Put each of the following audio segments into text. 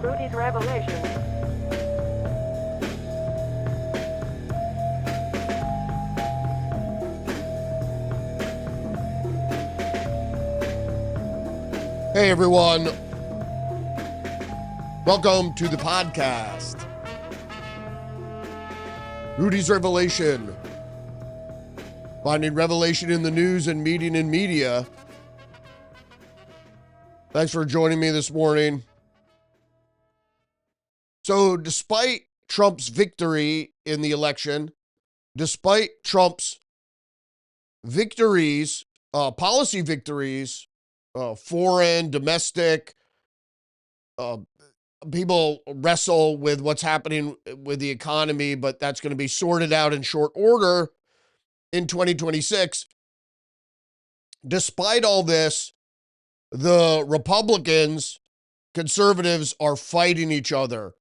Rudy's Revelation. Hey everyone, welcome to the podcast. Rudy's Revelation. Finding revelation in the news and meeting in media. Thanks for joining me this morning. So despite Trump's victory in the election, despite Trump's victories, policy victories, foreign, domestic, people wrestle with what's happening with the economy, but that's going to be sorted out in short order in 2026. Despite all this, the Republicans, conservatives are fighting each other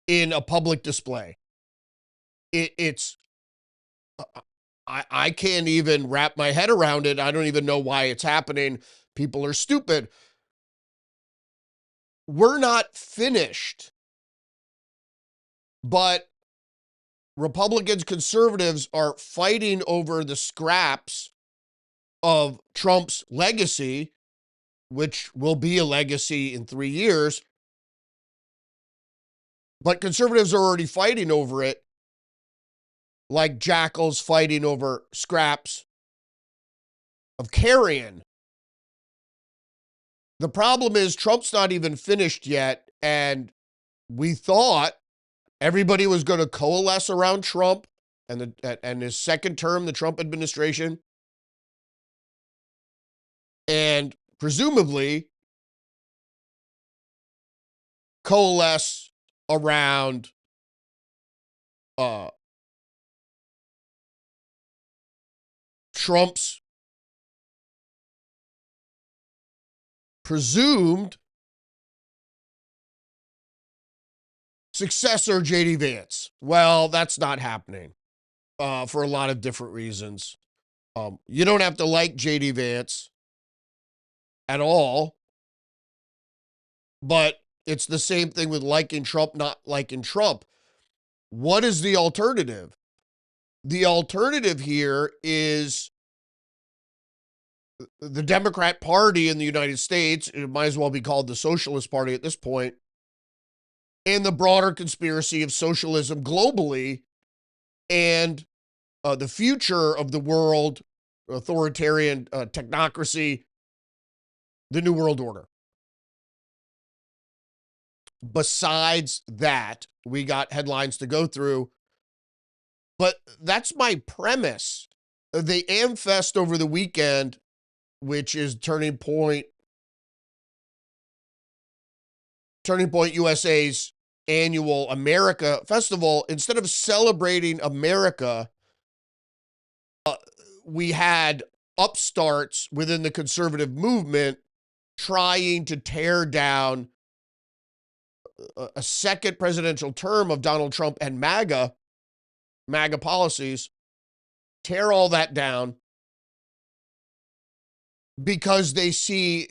in a public display. I can't even wrap my head around it. I don't even know why it's happening. People are stupid. We're not finished, but Republicans, conservatives are fighting over the scraps of Trump's legacy, which will be a legacy in 3 years. But conservatives are already fighting over it, like jackals fighting over scraps of carrion. The problem is Trump's not even finished yet, and we thought everybody was going to coalesce around Trump and his second term, the Trump administration, and presumably coalesce around Trump's presumed successor, J.D. Vance. Well, that's not happening for a lot of different reasons. You don't have to like J.D. Vance at all, but it's the same thing with liking Trump, not liking Trump. What is the alternative? The alternative here is the Democrat Party in the United States. It might as well be called the Socialist Party at this point, and the broader conspiracy of socialism globally and the future of the world, authoritarian technocracy, the New World Order. Besides that, we got headlines to go through, but that's my premise. The AmFest over the weekend, which is Turning Point USA's annual America Festival, instead of celebrating America, we had upstarts within the conservative movement trying to tear down a second presidential term of Donald Trump and MAGA policies, tear all that down because they see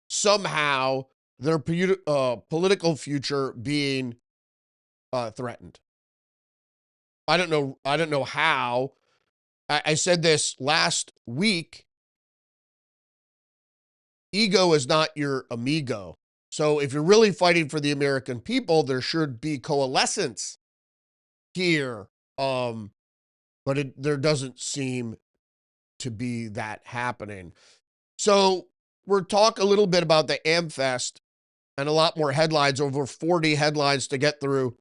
somehow their political future being threatened. I don't know how. I said this last week. Ego is not your amigo. So if you're really fighting for the American people, there should be coalescence here. But there doesn't seem to be that happening. So we're talking a little bit about the AmFest and a lot more headlines, over 40 headlines to get through.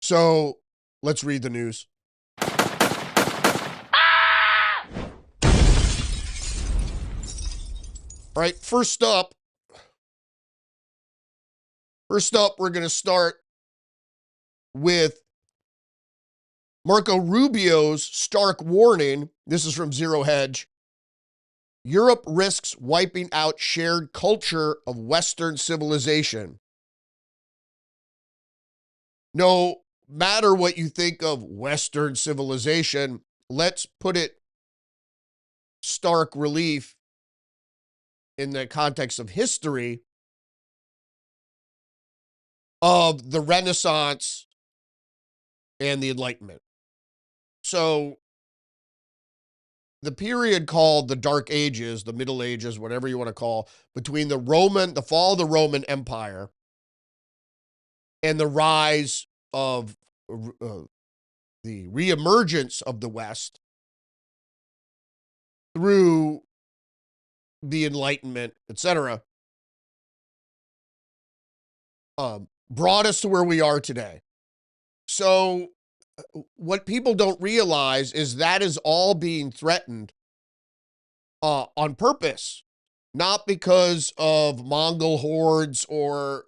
So let's read the news. All right, first up, we're going to start with Marco Rubio's stark warning. This is from Zero Hedge. Europe risks wiping out shared culture of Western civilization. No matter what you think of Western civilization, let's put it stark relief. in the context of history of the Renaissance and the Enlightenment. So the period called the Dark Ages, the Middle Ages, whatever you want to call, between the fall of the Roman Empire and the rise of the reemergence of the West through the Enlightenment, etc., brought us to where we are today. So what people don't realize is that is all being threatened on purpose, not because of Mongol hordes or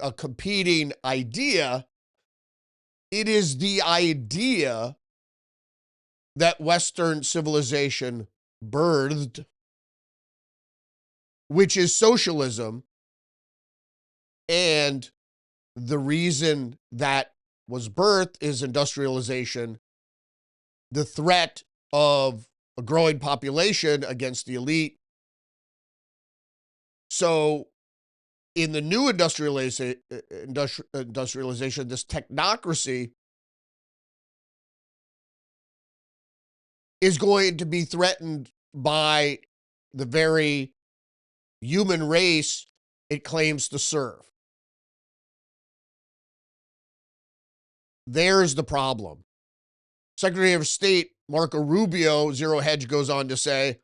a competing idea. It is the idea that Western civilization birthed, which is socialism. And the reason that was birthed is industrialization, the threat of a growing population against the elite. So in the new industrialization, this technocracy is going to be threatened by the very human race it claims to serve. There's the problem. Secretary of State Marco Rubio, Zero Hedge, goes on to say,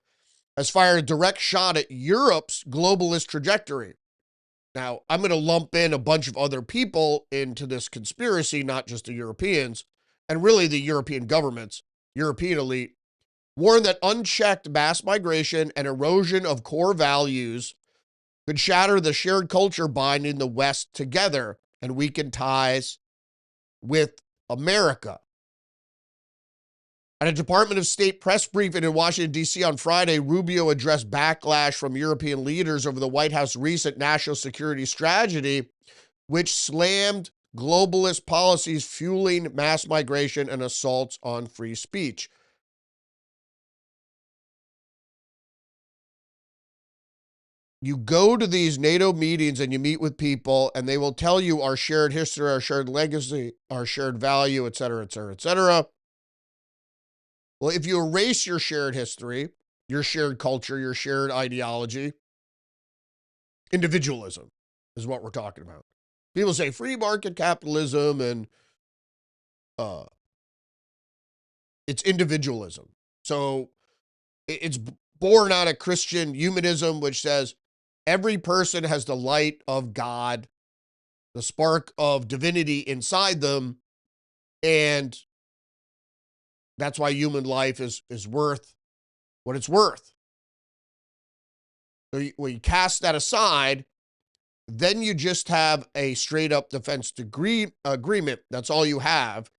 has fired a direct shot at Europe's globalist trajectory. Now, I'm going to lump in a bunch of other people into this conspiracy, not just the Europeans, and really the European governments, European elite, warn that unchecked mass migration and erosion of core values could shatter the shared culture binding the West together and weaken ties with America. At a Department of State press briefing in Washington, D.C. on Friday, Rubio addressed backlash from European leaders over the White House's recent national security strategy, which slammed globalist policies fueling mass migration and assaults on free speech. You go to these NATO meetings and you meet with people and they will tell you our shared history, our shared legacy, our shared value, et cetera, et cetera, et cetera. Well, if you erase your shared history, your shared culture, your shared ideology, individualism is what we're talking about. People say free market capitalism and it's individualism. So it's born out of Christian humanism, which says every person has the light of God, the spark of divinity inside them, and that's why human life is worth what it's worth. So when you cast that aside, then you just have a straight up defense agreement. That's all you have.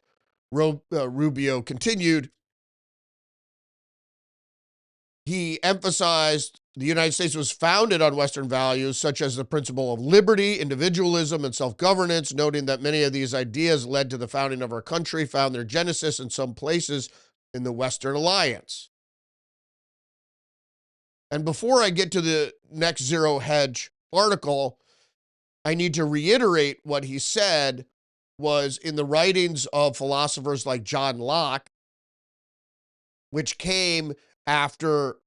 Rubio continued. He emphasized the United States was founded on Western values such as the principle of liberty, individualism, and self-governance, noting that many of these ideas led to the founding of our country, found their genesis in some places in the Western Alliance. And before I get to the next Zero Hedge article, I need to reiterate what he said was in the writings of philosophers like John Locke, which came after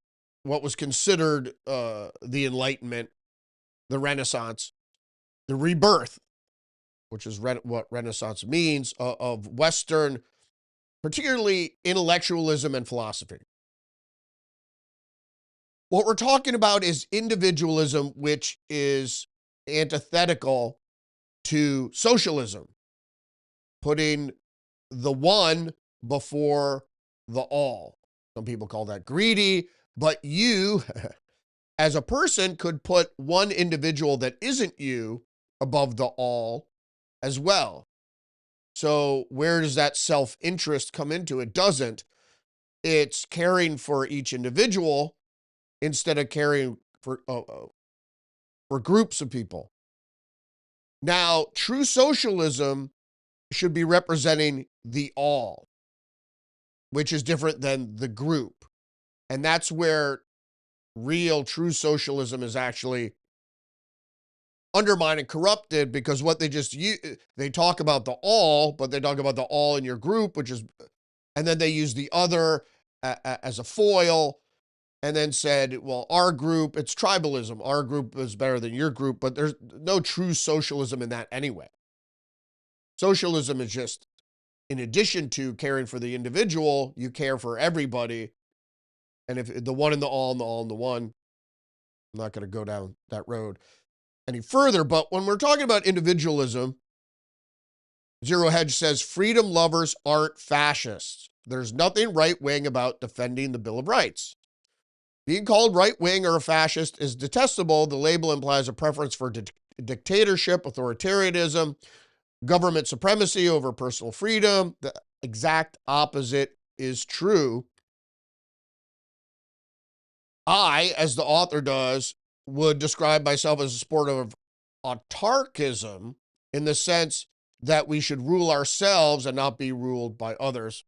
what was considered the Enlightenment, the Renaissance, the rebirth, which is what Renaissance means, of Western, particularly intellectualism and philosophy. What we're talking about is individualism, which is antithetical to socialism, putting the one before the all. Some people call that greedy, but you, as a person, could put one individual that isn't you above the all as well. So where does that self-interest come into? It doesn't. It's caring for each individual instead of caring for groups of people. Now, true socialism should be representing the all, which is different than the group. And that's where real, true socialism is actually undermined and corrupted, because what they talk about the all, but they talk about the all in your group, and then they use the other as a foil, and then said, well, our group, it's tribalism. Our group is better than your group, but there's no true socialism in that anyway. Socialism is just, in addition to caring for the individual, you care for everybody. And if the one in the all and the all in the one, I'm not going to go down that road any further. But when we're talking about individualism, Zero Hedge says freedom lovers aren't fascists. There's nothing right-wing about defending the Bill of Rights. Being called right-wing or a fascist is detestable. The label implies a preference for dictatorship, authoritarianism, government supremacy over personal freedom. The exact opposite is true. I, as the author does, would describe myself as a supporter of autarkism, in the sense that we should rule ourselves and not be ruled by others.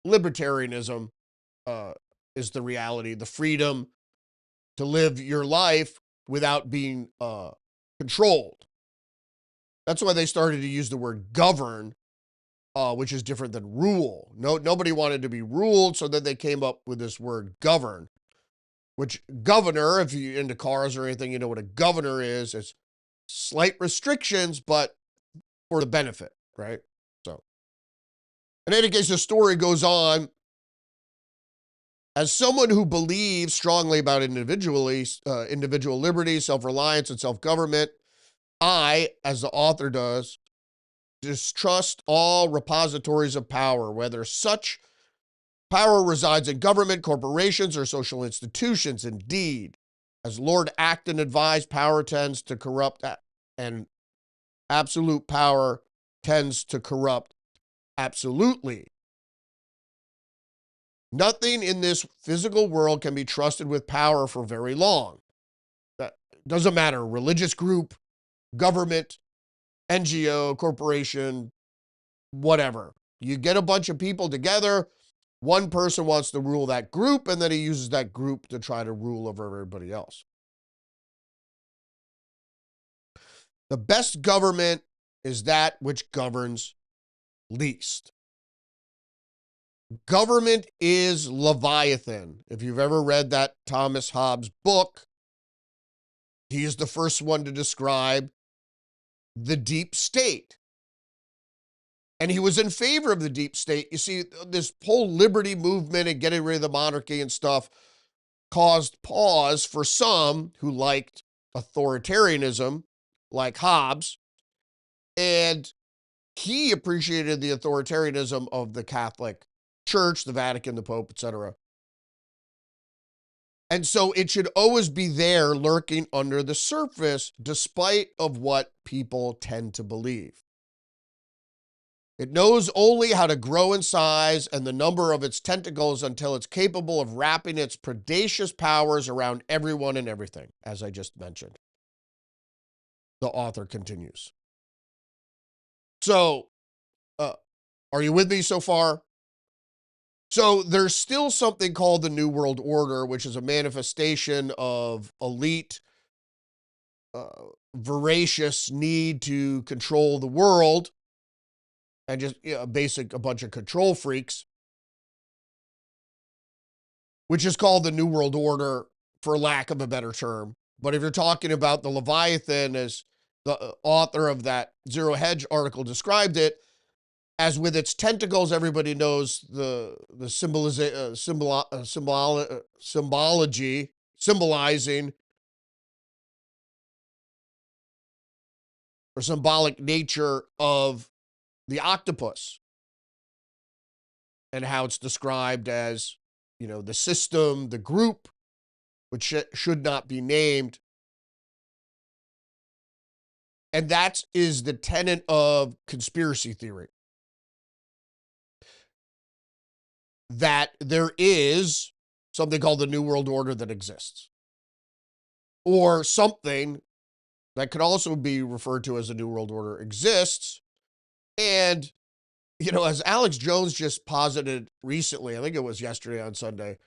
Libertarianism is the reality, the freedom to live your life without being controlled. That's why they started to use the word govern, which is different than rule. Nobody wanted to be ruled, so then they came up with this word govern, which governor, if you're into cars or anything, you know what a governor is. It's slight restrictions, but for the benefit, right? So, in any case, the story goes on. As someone who believes strongly about individual liberty, self-reliance, and self-government, I, as the author does, distrust all repositories of power, whether such power resides in government, corporations, or social institutions. Indeed, as Lord Acton advised, power tends to corrupt, and absolute power tends to corrupt absolutely. Nothing in this physical world can be trusted with power for very long. That doesn't matter. Religious group, government, NGO, corporation, whatever. You get a bunch of people together, one person wants to rule that group, and then he uses that group to try to rule over everybody else. The best government is that which governs least. Government is Leviathan. If you've ever read that Thomas Hobbes book, he is the first one to describe the deep state. And he was in favor of the deep state. You see, this whole liberty movement and getting rid of the monarchy and stuff caused pause for some who liked authoritarianism, like Hobbes. And he appreciated the authoritarianism of the Catholic Church, the Vatican, the Pope, etc. And so it should always be there, lurking under the surface, despite of what people tend to believe. It knows only how to grow in size and the number of its tentacles until it's capable of wrapping its predacious powers around everyone and everything, as I just mentioned. The author continues. So, are you with me so far? So there's still something called the New World Order, which is a manifestation of elite, voracious need to control the world, and just a bunch of control freaks, which is called the New World Order, for lack of a better term. But if you're talking about the Leviathan, as the author of that Zero Hedge article described it, as with its tentacles, everybody knows the symbology, symbolizing or symbolic nature of the octopus, and how it's described as, the system, the group, which should not be named. And that is the tenet of conspiracy theory, that there is something called the New World Order that exists, or something that could also be referred to as a New World Order exists. And, as Alex Jones just posited recently, I think it was yesterday on Sunday,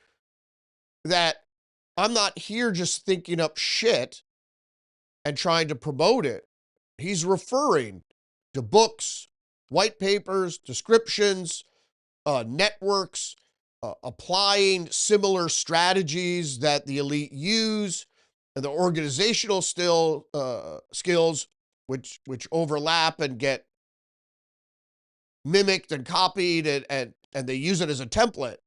that I'm not here just thinking up shit and trying to promote it. He's referring to books, white papers, descriptions, networks, applying similar strategies that the elite use, and the organizational skills which overlap and get mimicked and copied, and they use it as a template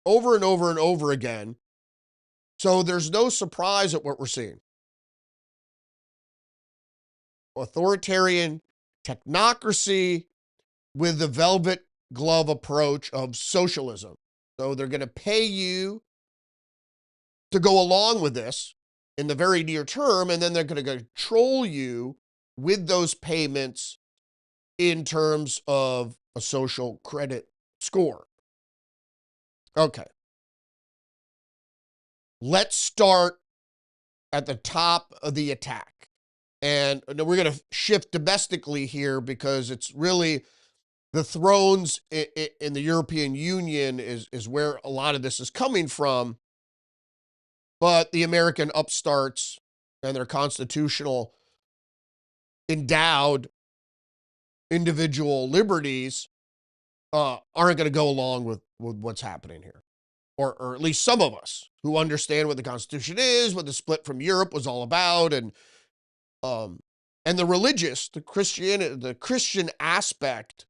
over and over and over again. So there's no surprise at what we're seeing. Authoritarian technocracy with the velvet glove approach of socialism. So they're going to pay you to go along with this in the very near term, and then they're going to control you with those payments in terms of a social credit score. Okay. Let's start at the top of the attack. And we're going to shift domestically here because it's really the thrones in the European Union is where a lot of this is coming from. But the American upstarts and their constitutional endowed individual liberties aren't going to go along with what's happening here. Or at least some of us who understand what the Constitution is, what the split from Europe was all about, and the religious, the Christian aspect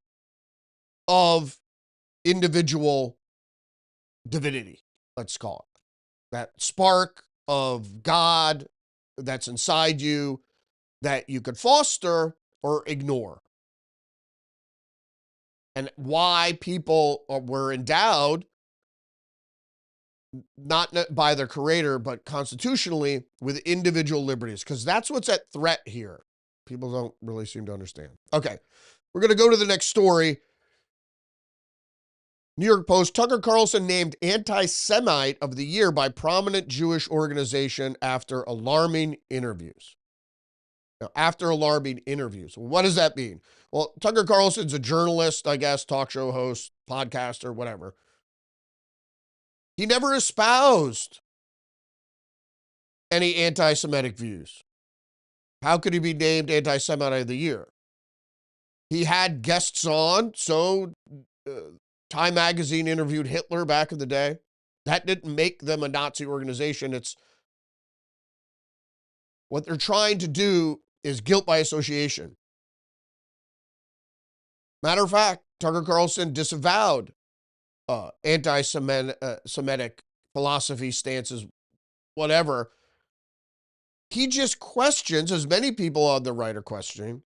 of individual divinity, let's call it. That spark of God that's inside you that you could foster or ignore. And why people were endowed, not by their creator, but constitutionally with individual liberties, because that's what's at threat here. People don't really seem to understand. Okay, we're going to go to the next story. New York Post, Tucker Carlson named anti-Semite of the year by prominent Jewish organization after alarming interviews. Now, after alarming interviews, what does that mean? Well, Tucker Carlson's a journalist, I guess, talk show host, podcaster, whatever. He never espoused any anti-Semitic views. How could he be named anti-Semite of the year? He had guests on, so Time Magazine interviewed Hitler back in the day. That didn't make them a Nazi organization. It's what they're trying to do is guilt by association. Matter of fact, Tucker Carlson disavowed anti-Semitic philosophy, stances, whatever. He just questions, as many people on the right are questioning,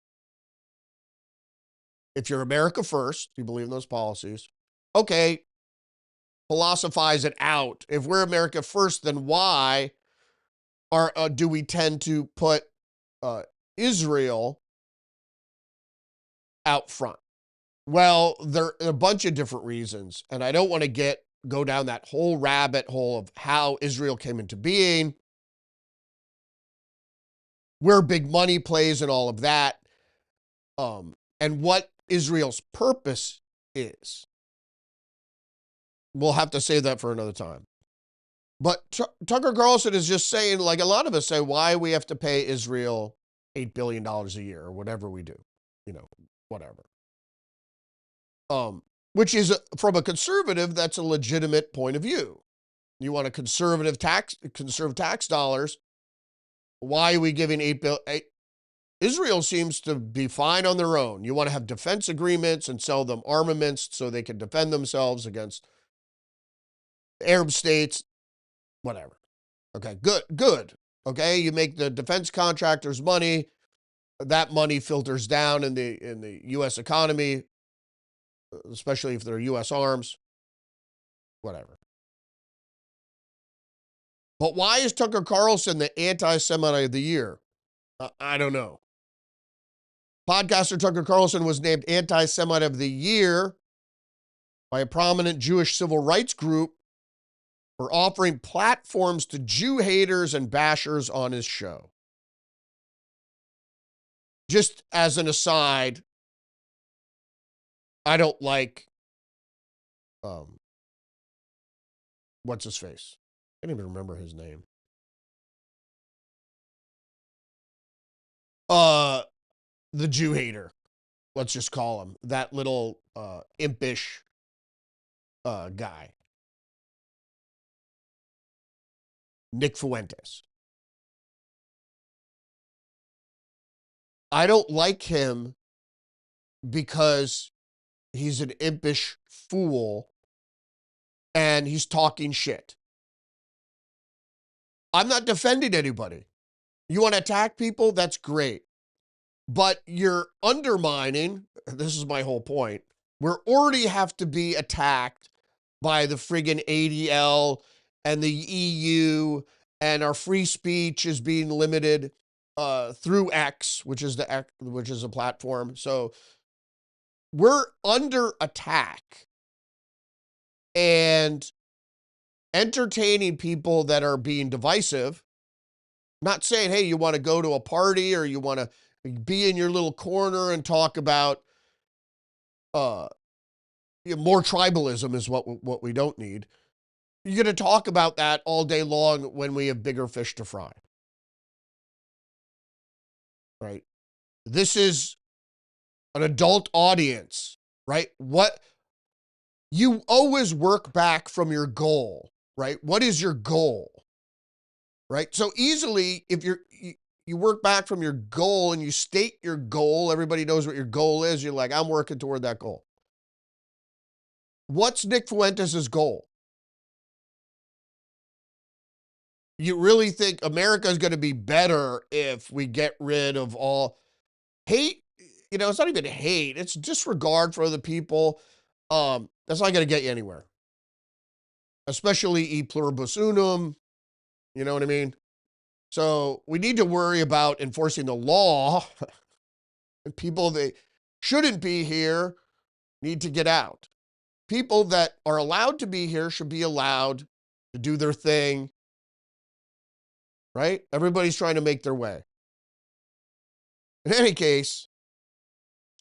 if you're America first, you believe in those policies, okay, philosophize it out. If we're America first, then why do we tend to put Israel out front? Well, there are a bunch of different reasons, and I don't want to go down that whole rabbit hole of how Israel came into being, where big money plays and all of that, and what Israel's purpose is. We'll have to save that for another time. But Tucker Carlson is just saying, like a lot of us say, why we have to pay Israel $8 billion a year or whatever we do, whatever. Which is, from a conservative, that's a legitimate point of view. You want to conserve tax dollars. Why are we giving $8 billion? Israel seems to be fine on their own. You want to have defense agreements and sell them armaments so they can defend themselves against Arab states, whatever. Okay, good. Okay, you make the defense contractors money. That money filters down in the U.S. economy, especially if they're U.S. arms, whatever. But why is Tucker Carlson the anti-Semite of the year? I don't know. Podcaster Tucker Carlson was named anti-Semite of the year by a prominent Jewish civil rights group for offering platforms to Jew haters and bashers on his show. Just as an aside, I don't like, what's his face? I can't even remember his name. The Jew hater. Let's just call him that little impish guy. Nick Fuentes. I don't like him because he's an impish fool and he's talking shit. I'm not defending anybody. You want to attack people? That's great. But you're undermining, this is my whole point, we already have to be attacked by the friggin' ADL and the EU, and our free speech is being limited through X, which is a platform. So we're under attack, and entertaining people that are being divisive, not saying, hey, you want to go to a party or you want to be in your little corner and talk about more tribalism is what we don't need. You're going to talk about that all day long when we have bigger fish to fry. Right? This is an adult audience, right? What you always work back from your goal, right? What is your goal? Right? So easily, if you work back from your goal and you state your goal, everybody knows what your goal is. You're like, I'm working toward that goal. What's Nick Fuentes' goal? You really think America is going to be better if we get rid of all hate? You know, it's not even hate. It's disregard for other people. That's not going to get you anywhere. Especially e pluribus unum. You know what I mean? So we need to worry about enforcing the law. And people that shouldn't be here need to get out. People that are allowed to be here should be allowed to do their thing. Right? Everybody's trying to make their way. In any case,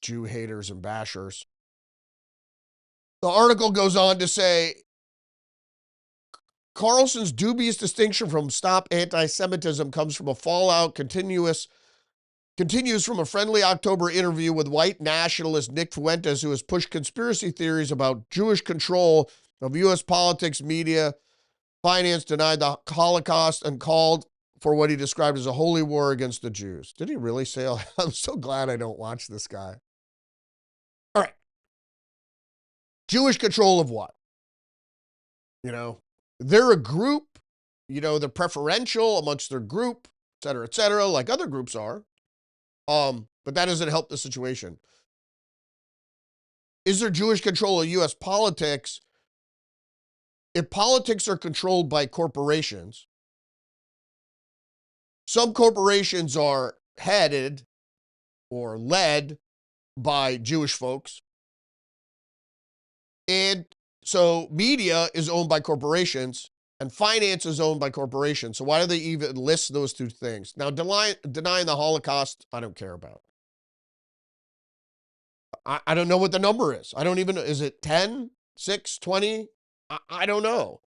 Jew haters and bashers. The article goes on to say, Carlson's dubious distinction from stop anti-Semitism comes from a fallout continues from a friendly October interview with white nationalist Nick Fuentes, who has pushed conspiracy theories about Jewish control of U.S. politics, media, finance, denied the Holocaust, and called for what he described as a holy war against the Jews. Did he really say all that? I'm so glad I don't watch this guy. All right. Jewish control of what? You know, they're a group, you know, they're preferential amongst their group, et cetera, like other groups are. But that doesn't help the situation. Is there Jewish control of U.S. politics? If politics are controlled by corporations, some corporations are headed or led by Jewish folks. And so media is owned by corporations and finance is owned by corporations. So why do they even list those two things? Now, denying the Holocaust, I don't care about. I don't know what the number is. I don't even know. Is it 10, 6, 20? I don't know.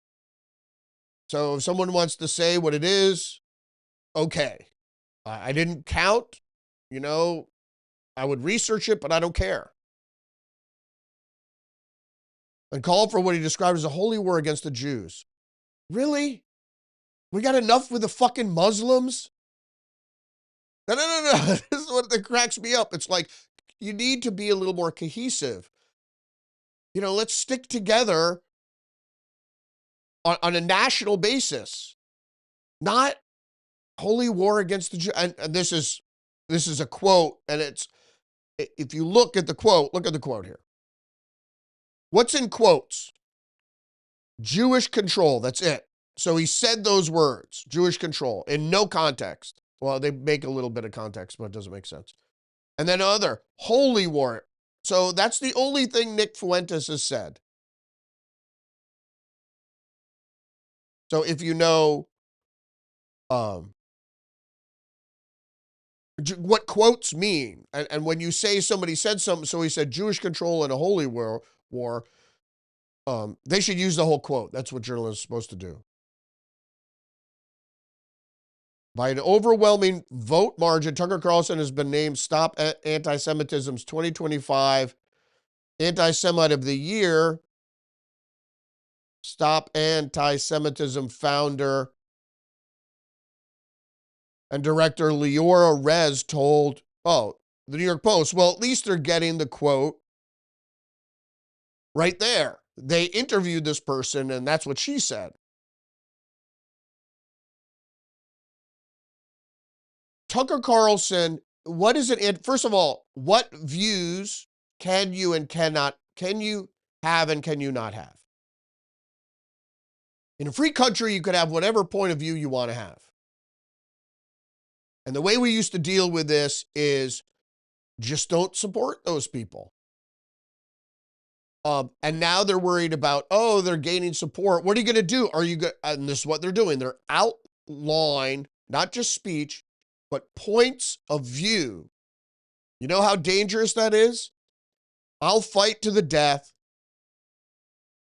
So if someone wants to say what it is, okay. I didn't count, you know, I would research it, but I don't care. And called for what he described as a holy war against the Jews. Really? We got enough with the fucking Muslims? No. This is what that cracks me up. It's like, you need to be a little more cohesive. You know, let's stick together on a national basis. Not holy war against the Jews. And this is a quote, and it's, if you look at the quote here. What's in quotes? Jewish control, that's it. So he said those words, Jewish control, in no context. Well, they make a little bit of context, but it doesn't make sense. And then other, holy war. So that's the only thing Nick Fuentes has said. So if you know what quotes mean, and when you say somebody said something, so he said Jewish control and a holy war, they should use the whole quote. That's what journalists are supposed to do. By an overwhelming vote margin, Tucker Carlson has been named Stop Anti-Semitism's 2025 Anti-Semite of the Year. Stop Anti-Semitism founder and director Leora Rez told, the New York Post, well, at least they're getting the quote right there. They interviewed this person, and that's what she said. Tucker Carlson, what is it? First of all, what views can you have and can you not have? In a free country, you could have whatever point of view you want to have. And the way we used to deal with this is just don't support those people. And now they're worried about, they're gaining support. What are you going to do? And this is what they're doing. They're outlawing, not just speech, but points of view. You know how dangerous that is? I'll fight to the death,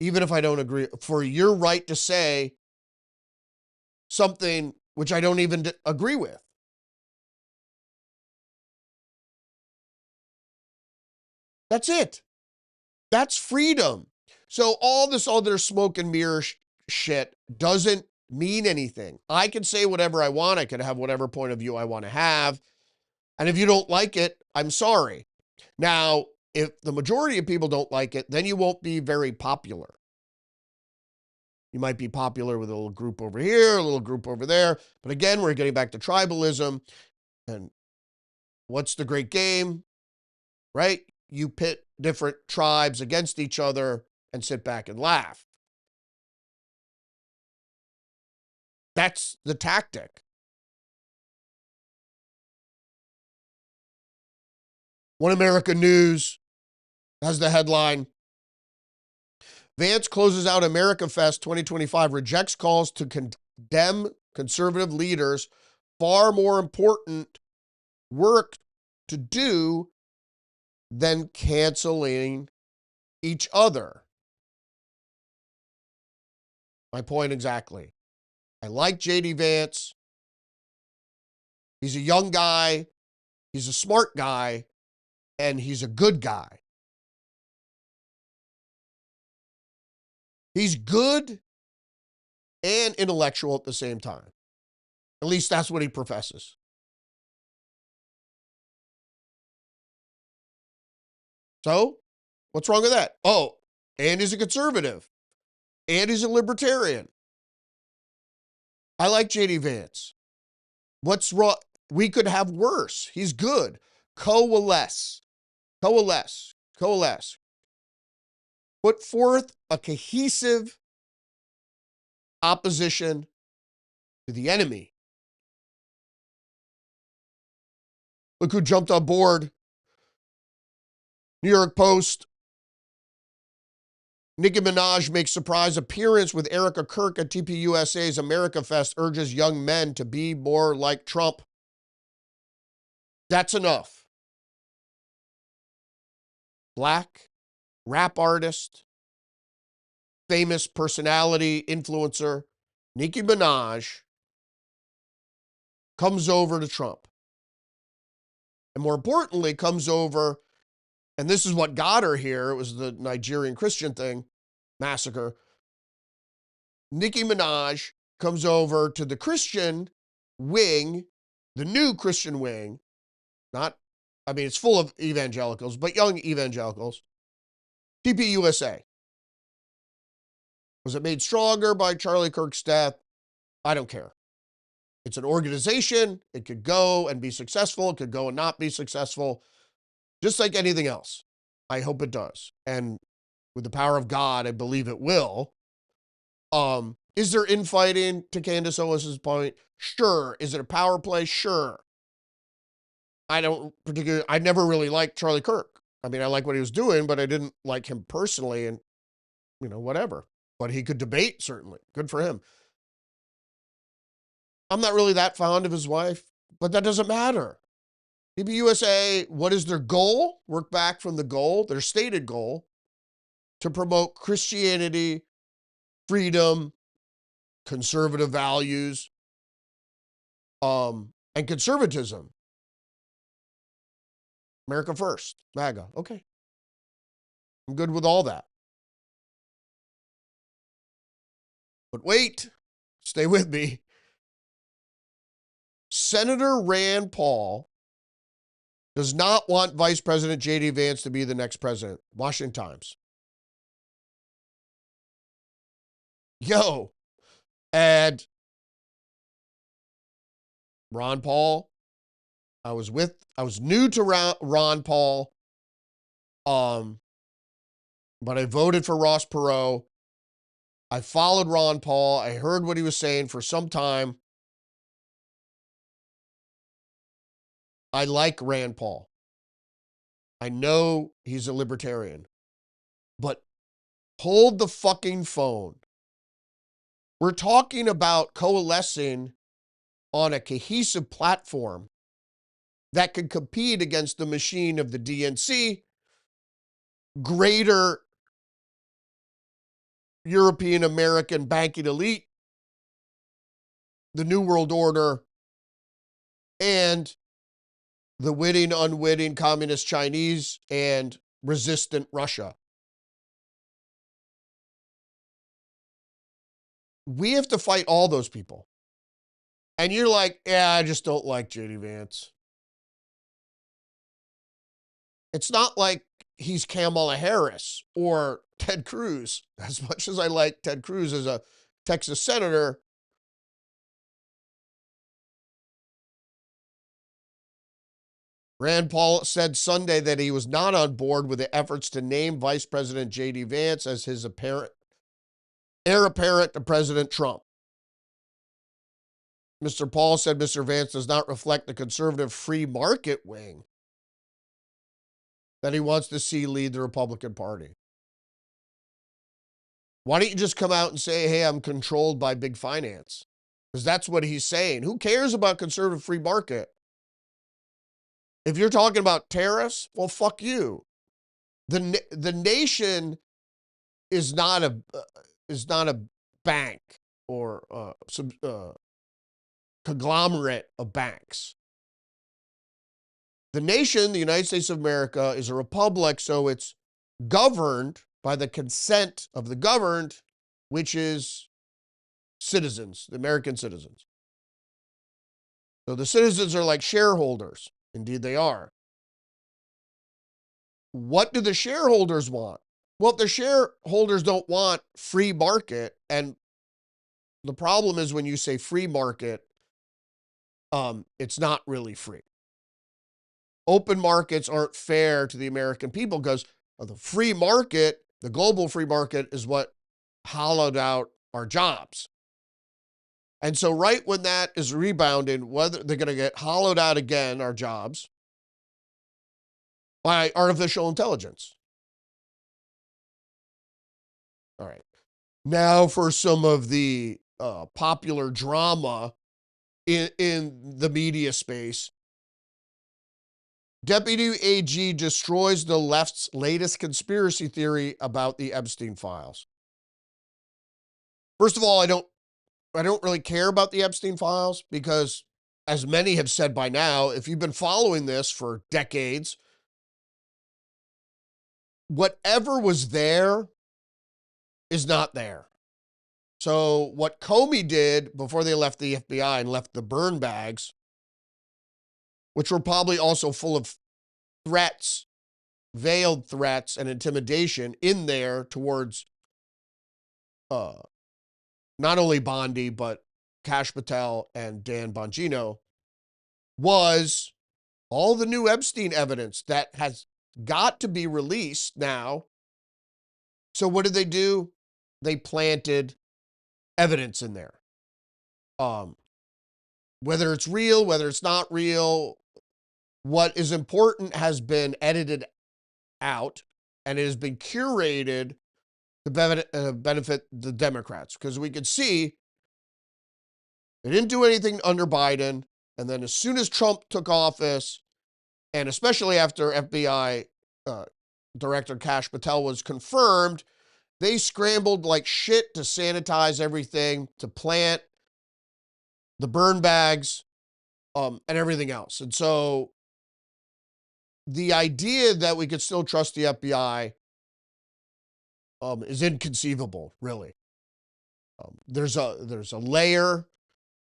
even if I don't agree, for your right to say something which I don't even agree with. That's it. That's freedom. So all this other smoke and mirror shit doesn't mean anything. I can say whatever I want. I can have whatever point of view I want to have. And if you don't like it, I'm sorry. Now, if the majority of people don't like it, then you won't be very popular. You might be popular with a little group over here, a little group over there. But again, we're getting back to tribalism. And what's the great game, right? You pit different tribes against each other and sit back and laugh. That's the tactic. One American News has the headline, Vance closes out America Fest 2025, rejects calls to condemn conservative leaders, far more important work to do than canceling each other. My point exactly. I like J.D. Vance. He's a young guy. He's a smart guy. And he's a good guy. He's good and intellectual at the same time. At least that's what he professes. So, what's wrong with that? And he's a conservative. And he's a libertarian. I like J.D. Vance. What's wrong? We could have worse. He's good. Coalesce. Put forth a cohesive opposition to the enemy. Look who jumped on board. New York Post. Nicki Minaj makes surprise appearance with Erica Kirk at TPUSA's America Fest, urges young men to be more like Trump. That's enough. Black rap artist, famous personality, influencer, Nicki Minaj comes over to Trump. And more importantly, comes over, and this is what got her here. It was the Nigerian Christian thing, massacre. Nicki Minaj comes over to the Christian wing, the new Christian wing, it's full of evangelicals, but young evangelicals, TPUSA. Was it made stronger by Charlie Kirk's death? I don't care. It's an organization. It could go and be successful. It could go and not be successful. Just like anything else. I hope it does. And with the power of God, I believe it will. Is there infighting, to Candace Owens' point? Sure. Is it a power play? Sure. I never really liked Charlie Kirk. I like what he was doing, but I didn't like him personally and, whatever. But he could debate, certainly. Good for him. I'm not really that fond of his wife, but that doesn't matter. TPUSA, what is their goal? Work back from the goal, their stated goal, to promote Christianity, freedom, conservative values. and conservatism. America first, MAGA. Okay. I'm good with all that. But wait, stay with me. Senator Rand Paul does not want Vice President J.D. Vance to be the next president. Washington Times. Yo, and Ron Paul, I was new to Ron Paul, but I voted for Ross Perot. I followed Ron Paul. I heard what he was saying for some time. I like Rand Paul. I know he's a libertarian, but hold the fucking phone. We're talking about coalescing on a cohesive platform that can compete against the machine of the DNC, greater European American banking elite, the New World Order, and the witting, unwitting communist Chinese and resistant Russia. We have to fight all those people. And you're like, yeah, I just don't like J.D. Vance. It's not like he's Kamala Harris or Ted Cruz. As much as I like Ted Cruz as a Texas senator, Rand Paul said Sunday that he was not on board with the efforts to name Vice President J.D. Vance as his heir apparent to President Trump. Mr. Paul said Mr. Vance does not reflect the conservative free market wing that he wants to see lead the Republican Party. Why don't you just come out and say, hey, I'm controlled by big finance? Because that's what he's saying. Who cares about conservative free market? If you're talking about tariffs, well, fuck you. The nation is not a bank or some conglomerate of banks. The nation, the United States of America, is a republic, so it's governed by the consent of the governed, which is citizens, the American citizens. So the citizens are like shareholders. Indeed, they are. What do the shareholders want? Well, if the shareholders don't want free market, and the problem is when you say free market, it's not really free. Open markets aren't fair to the American people because the free market, the global free market, is what hollowed out our jobs. And so right when that is rebounding, whether they're going to get hollowed out again, our jobs, by artificial intelligence. All right. Now for some of the popular drama in the media space. Deputy AG destroys the left's latest conspiracy theory about the Epstein files. First of all, I don't really care about the Epstein files because, as many have said by now, if you've been following this for decades, whatever was there is not there. So what Comey did before they left the FBI and left the burn bags, which were probably also full of threats, veiled threats and intimidation in there towards not only Bondi, but Kash Patel and Dan Bongino, was all the new Epstein evidence that has got to be released now. So what did they do? They planted evidence in there. Whether it's real, whether it's not real, what is important has been edited out and it has been curated to benefit the Democrats. Because we could see they didn't do anything under Biden. And then as soon as Trump took office, and especially after FBI Director Kash Patel was confirmed, they scrambled like shit to sanitize everything, to plant the burn bags, and everything else. And so the idea that we could still trust the FBI is inconceivable, really. There's a layer,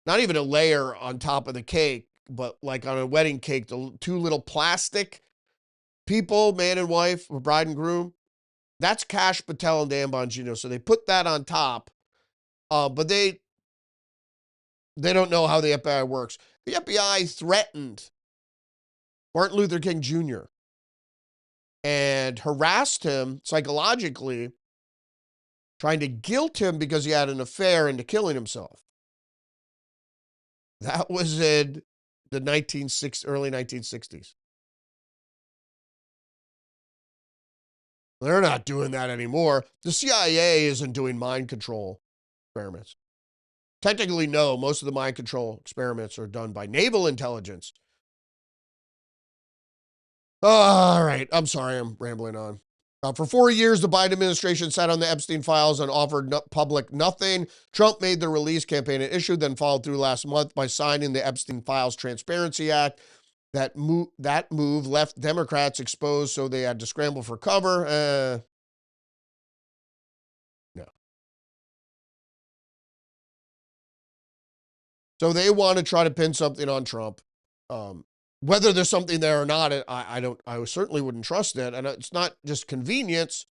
not even a layer on top of the cake, but like on a wedding cake, the two little plastic people, man and wife, or bride and groom, that's Kash Patel and Dan Bongino. So they put that on top, but they don't know how the FBI works. The FBI threatened Martin Luther King Jr. and harassed him psychologically, trying to guilt him because he had an affair into killing himself. That was in the early 1960s. They're not doing that anymore. The CIA isn't doing mind control experiments. Technically, no. Most of the mind control experiments are done by naval intelligence. All right. I'm sorry. I'm rambling on. For 4 years, the Biden administration sat on the Epstein files and offered public nothing. Trump made the release campaign an issue, then followed through last month by signing the Epstein Files Transparency Act. That move left Democrats exposed, so they had to scramble for cover. No. So they want to try to pin something on Trump. Whether there's something there or not, I certainly wouldn't trust it. And it's not just convenience,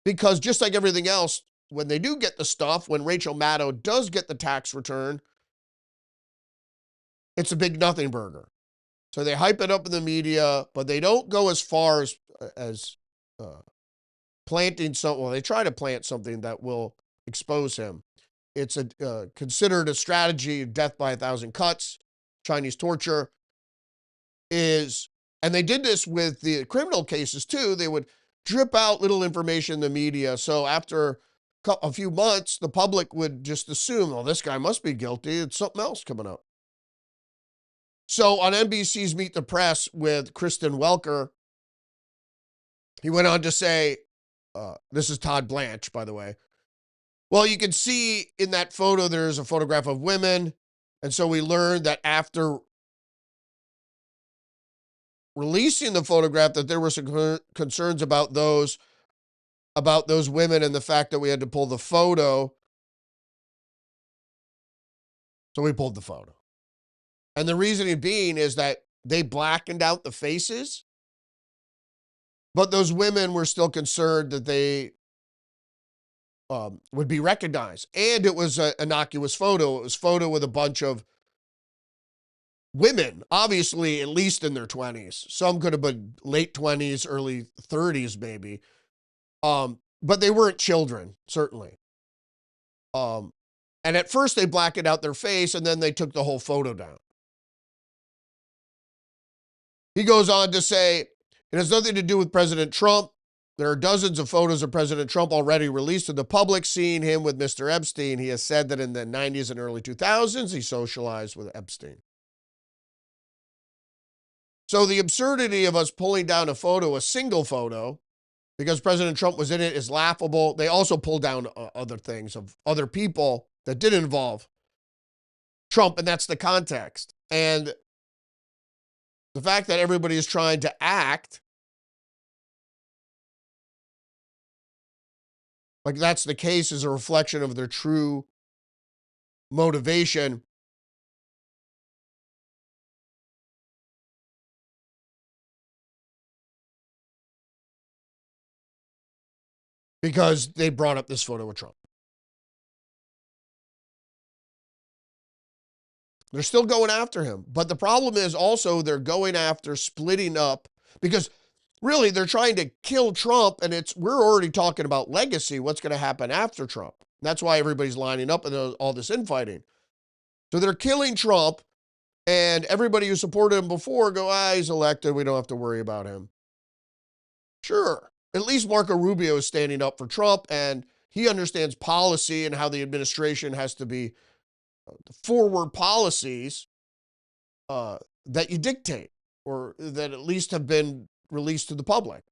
because just like everything else, when they do get the stuff, when Rachel Maddow does get the tax return, it's a big nothing burger. So they hype it up in the media, but they don't go as far as planting something. Well, they try to plant something that will expose him. It's considered a strategy of death by 1,000 cuts, Chinese torture is, and they did this with the criminal cases too. They would drip out little information in the media. So after a few months, the public would just assume, oh, this guy must be guilty. It's something else coming up. So on NBC's Meet the Press with Kristen Welker, he went on to say, this is Todd Blanche, by the way. Well, you can see in that photo, there's a photograph of women. And so we learned that after releasing the photograph, that there were some concerns about those women and the fact that we had to pull the photo. So we pulled the photo. And the reasoning being is that they blackened out the faces, but those women were still concerned that they would be recognized. And it was an innocuous photo. It was a photo with a bunch of women, obviously at least in their 20s. Some could have been late 20s, early 30s maybe. But they weren't children, certainly. And at first they blackened out their face, and then they took the whole photo down. He goes on to say, it has nothing to do with President Trump. There are dozens of photos of President Trump already released to the public, seeing him with Mr. Epstein. He has said that in the 90s and early 2000s, he socialized with Epstein. So the absurdity of us pulling down a photo, a single photo, because President Trump was in it, is laughable. They also pulled down other things of other people that did involve Trump, and that's the context. And the fact that everybody is trying to act like that's the case is a reflection of their true motivation. Because they brought up this photo of Trump. They're still going after him. But the problem is also they're going after splitting up, because really they're trying to kill Trump, and we're already talking about legacy, what's going to happen after Trump. That's why everybody's lining up and all this infighting. So they're killing Trump, and everybody who supported him before go, he's elected, we don't have to worry about him. Sure. At least Marco Rubio is standing up for Trump, and he understands policy and how the administration has to be forward policies that you dictate, or that at least have been released to the public.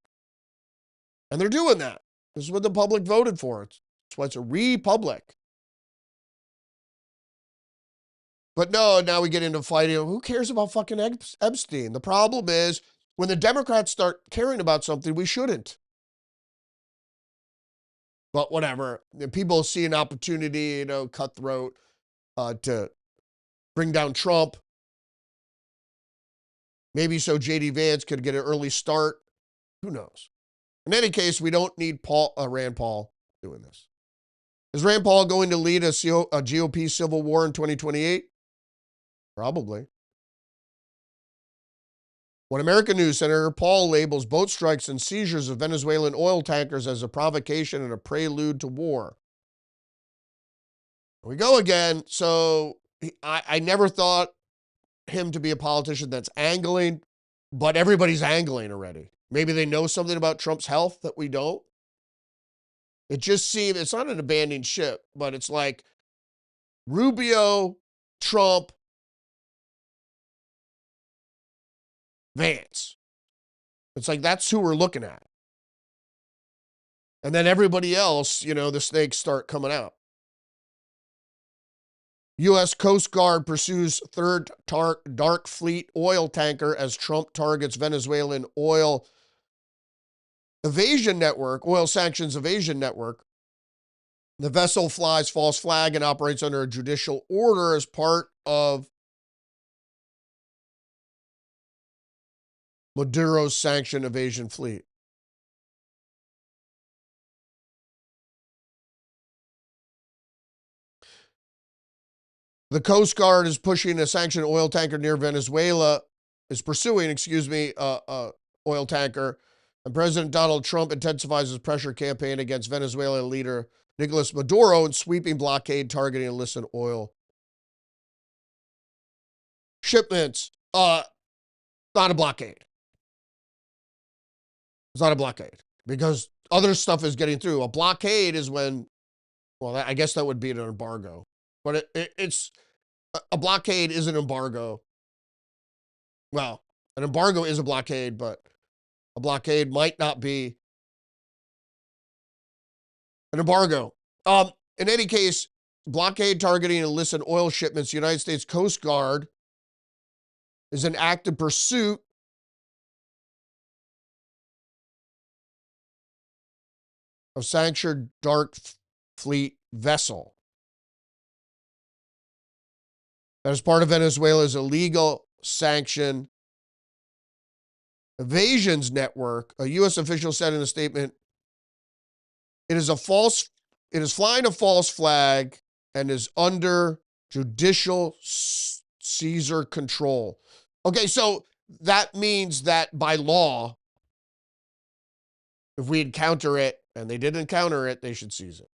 And they're doing that. This is what the public voted for. That's why it's a republic. But the problem is also they're going after splitting up, because really they're trying to kill Trump, and we're already talking about legacy, what's going to happen after Trump. So they're killing Trump, and everybody who supported him before go, he's elected, we don't have to worry about him. Sure. At least Marco Rubio is standing up for Trump, and he understands policy and how the administration has to be forward policies that you dictate, or that at least have been released to the public. And they're doing that. This is what the public voted for. That's why it's a republic. But no, now we get into fighting. Who cares about fucking Epstein? The problem is when the Democrats start caring about something, we shouldn't. But whatever. People see an opportunity, cutthroat, to bring down Trump. Maybe so J.D. Vance could get an early start. Who knows? In any case, we don't need Rand Paul doing this. Is Rand Paul going to lead a GOP civil war in 2028? Probably. One American News, Senator Paul labels boat strikes and seizures of Venezuelan oil tankers as a provocation and a prelude to war. Here we go again. So I never thought him to be a politician that's angling, but everybody's angling already. Maybe they know something about Trump's health that we don't. It just seems, it's not an abandoned ship, but it's like Rubio, Trump, Vance. It's like that's who we're looking at. And then everybody else, the snakes start coming out. U.S. Coast Guard pursues third dark fleet oil tanker as Trump targets Venezuelan oil sanctions evasion network. The vessel flies false flag and operates under a judicial order as part of Maduro's sanctioned evasion fleet. The Coast Guard is pursuing a sanctioned oil tanker near Venezuela, oil tanker, and President Donald Trump intensifies his pressure campaign against Venezuelan leader Nicolas Maduro in sweeping blockade targeting illicit oil shipments. Not a blockade. It's not a blockade because other stuff is getting through. A blockade is when, I guess that would be an embargo. But it's a blockade is an embargo. Well, an embargo is a blockade, but a blockade might not be an embargo. In any case, blockade targeting illicit oil shipments, the United States Coast Guard is in active pursuit of sanctioned dark fleet vessel. That is part of Venezuela's illegal sanction evasions network. A U.S. official said in a statement, it is flying a false flag and is under judicial Caesar control. Okay, so that means that by law, if we encounter it, and they did encounter it, they should seize it.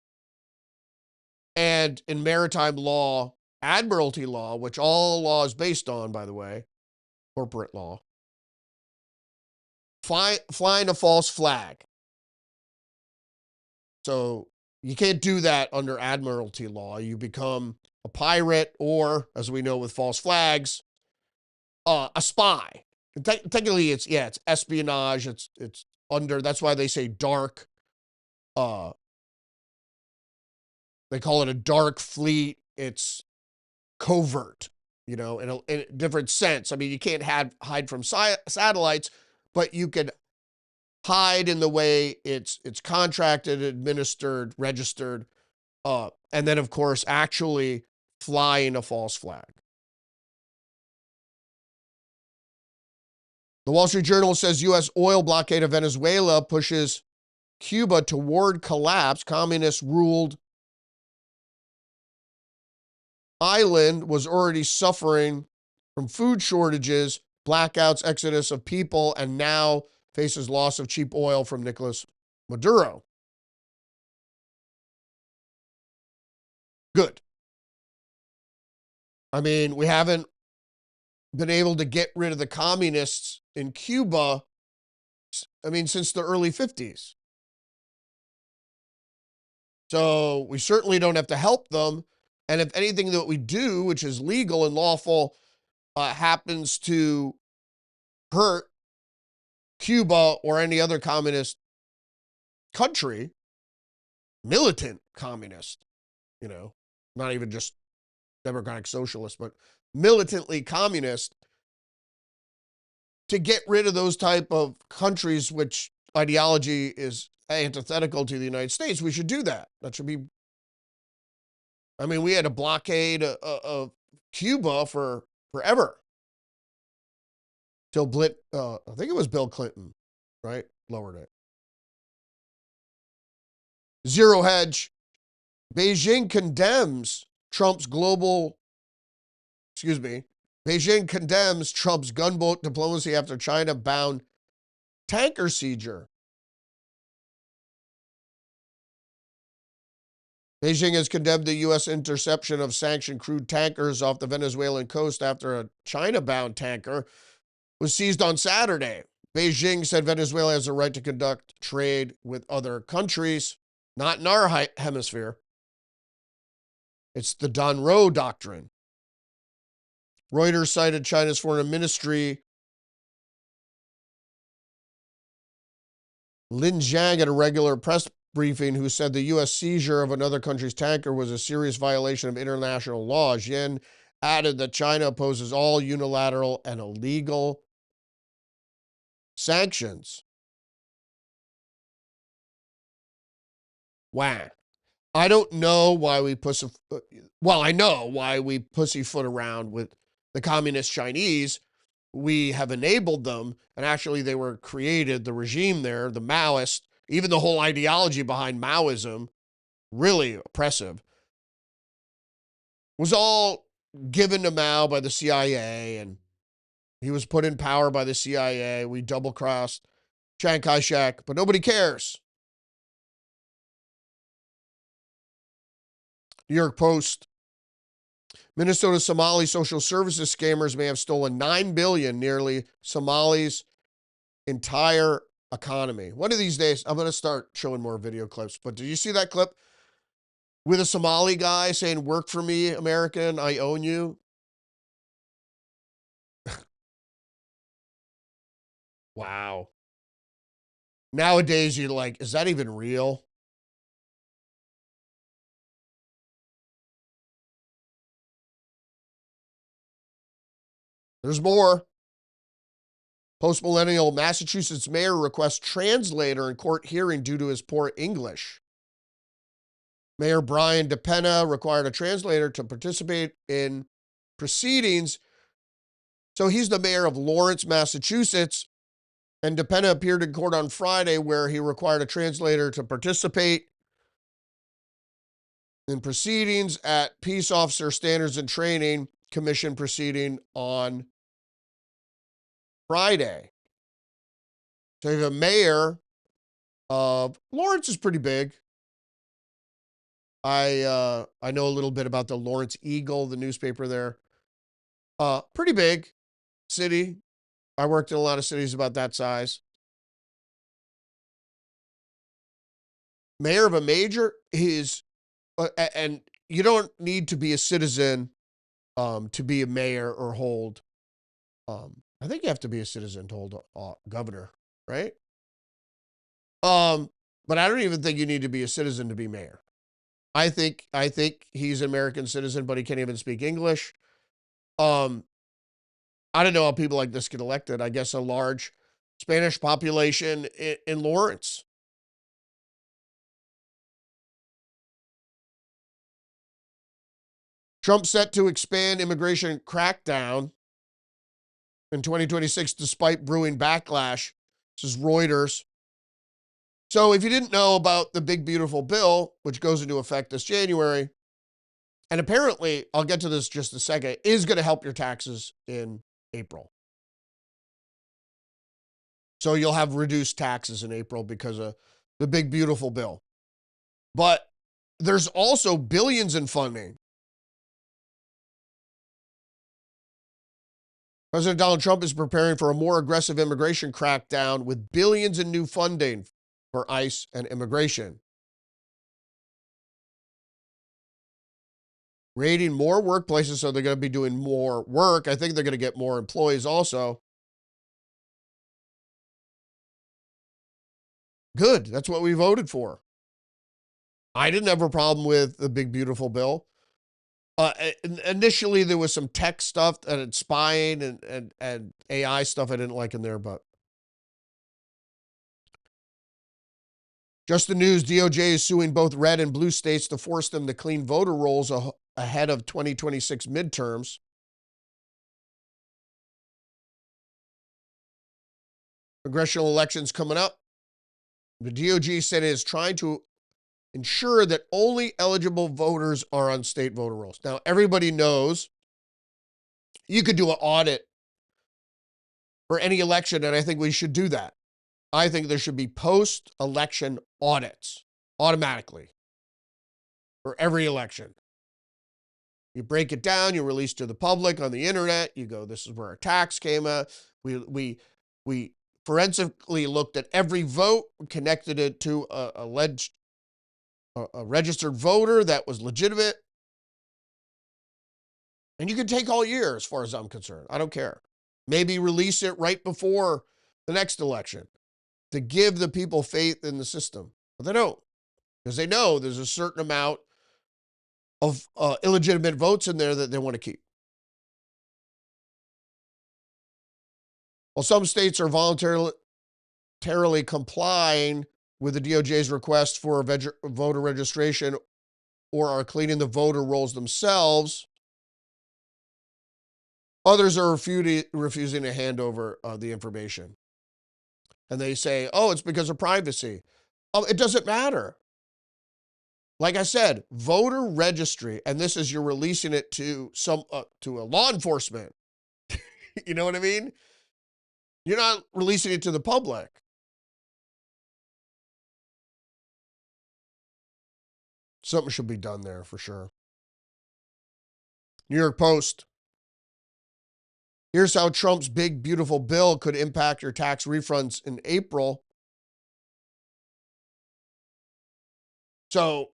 And in maritime law, admiralty law, which all law is based on, by the way, corporate law, flying a false flag. So you can't do that under admiralty law. You become a pirate or, as we know with false flags, a spy. Technically, it's espionage. It's under, that's why they say dark. They call it a dark fleet. It's covert, in a different sense. I mean, you can't hide from satellites, but you can hide in the way it's contracted, administered, registered, and then, of course, actually flying a false flag. The Wall Street Journal says U.S. oil blockade of Venezuela pushes Cuba toward collapse. Communist-ruled island was already suffering from food shortages, blackouts, exodus of people, and now faces loss of cheap oil from Nicolas Maduro. Good. I mean, we haven't been able to get rid of the communists in Cuba, since the early 50s. So we certainly don't have to help them. And if anything that we do, which is legal and lawful, happens to hurt Cuba or any other communist country, militant communist, not even just democratic socialist, but militantly communist, to get rid of those type of countries which ideology is antithetical to the United States. We should do that. That should be, I mean, we had a blockade of Cuba for forever. Till I think it was Bill Clinton, right? Lowered it. Zero Hedge. Beijing condemns Beijing condemns Trump's gunboat diplomacy after China-bound tanker seizure. Beijing has condemned the U.S. interception of sanctioned crude tankers off the Venezuelan coast after a China-bound tanker was seized on Saturday. Beijing said Venezuela has a right to conduct trade with other countries, not in our hemisphere. It's the Monroe Doctrine. Reuters cited China's foreign ministry Lin Jiang at a regular press briefing, who said the U.S. seizure of another country's tanker was a serious violation of international law. Jiang added that China opposes all unilateral and illegal sanctions. Wow. I don't know why we I know why we pussyfoot around with the communist Chinese. We have enabled them, and actually they were created, the regime there, the Maoist, even the whole ideology behind Maoism, really oppressive, was all given to Mao by the CIA, and he was put in power by the CIA. We double-crossed Chiang Kai-shek, but nobody cares. New York Post. Minnesota Somali social services scammers may have stolen $9 billion, nearly Somali's entire economy. One of these days, I'm going to start showing more video clips. But did you see that clip with a Somali guy saying, "Work for me, American, I own you"? Wow. Nowadays, you're like, is that even real? There's more. Post-millennial Massachusetts mayor requests translator in court hearing due to his poor English. Mayor Brian DePena required a translator to participate in proceedings. So he's the mayor of Lawrence, Massachusetts, and DePena appeared in court on Friday where he required a translator to participate in proceedings at Peace Officer Standards and Training Commission proceeding on Friday. So the mayor of Lawrence is pretty big. I know a little bit about the Lawrence Eagle, the newspaper there. Pretty big city. I worked in a lot of cities about that size. Mayor of a major is, and you don't need to be a citizen to be a mayor or hold. I think you have to be a citizen to hold governor, right? But I don't even think you need to be a citizen to be mayor. I think he's an American citizen, but he can't even speak English. I don't know how people like this get elected. I guess a large Spanish population in Lawrence. Trump set to expand immigration crackdown in 2026 despite brewing backlash. This is Reuters. So if you didn't know about the big, beautiful bill, which goes into effect this January, and apparently, I'll get to this just a second, is going to help your taxes in April. So you'll have reduced taxes in April because of the big, beautiful bill. But there's also billions in funding. President Donald Trump is preparing for a more aggressive immigration crackdown with billions in new funding for ICE and immigration. Raiding more workplaces, so they're going to be doing more work. I think they're going to get more employees also. Good. That's what we voted for. I didn't have a problem with the big, beautiful bill. Initially, there was some tech stuff and spying and AI stuff I didn't like in there, but just the news, DOJ is suing both red and blue states to force them to clean voter rolls ahead of 2026 midterms. Congressional elections coming up. The DOJ said it is trying to ensure that only eligible voters are on state voter rolls. Now, everybody knows you could do an audit for any election, and I think we should do that. I think there should be post-election audits automatically for every election. You break it down, you release to the public on the internet, you go, this is where our tax came at. We forensically looked at every vote, connected it to a registered voter that was legitimate. And you can take all year as far as I'm concerned. I don't care. Maybe release it right before the next election to give the people faith in the system. But they don't, because they know there's a certain amount of illegitimate votes in there that they want to keep. Well, some states are voluntarily complying with the DOJ's request for voter registration or are cleaning the voter rolls themselves. Others are refusing to hand over the information. And they say, oh, it's because of privacy. Oh, it doesn't matter. Like I said, voter registry, and this is you're releasing it to a law enforcement. You know what I mean? You're not releasing it to the public. Something should be done there for sure. New York Post. Here's how Trump's big, beautiful bill could impact your tax refunds in April. So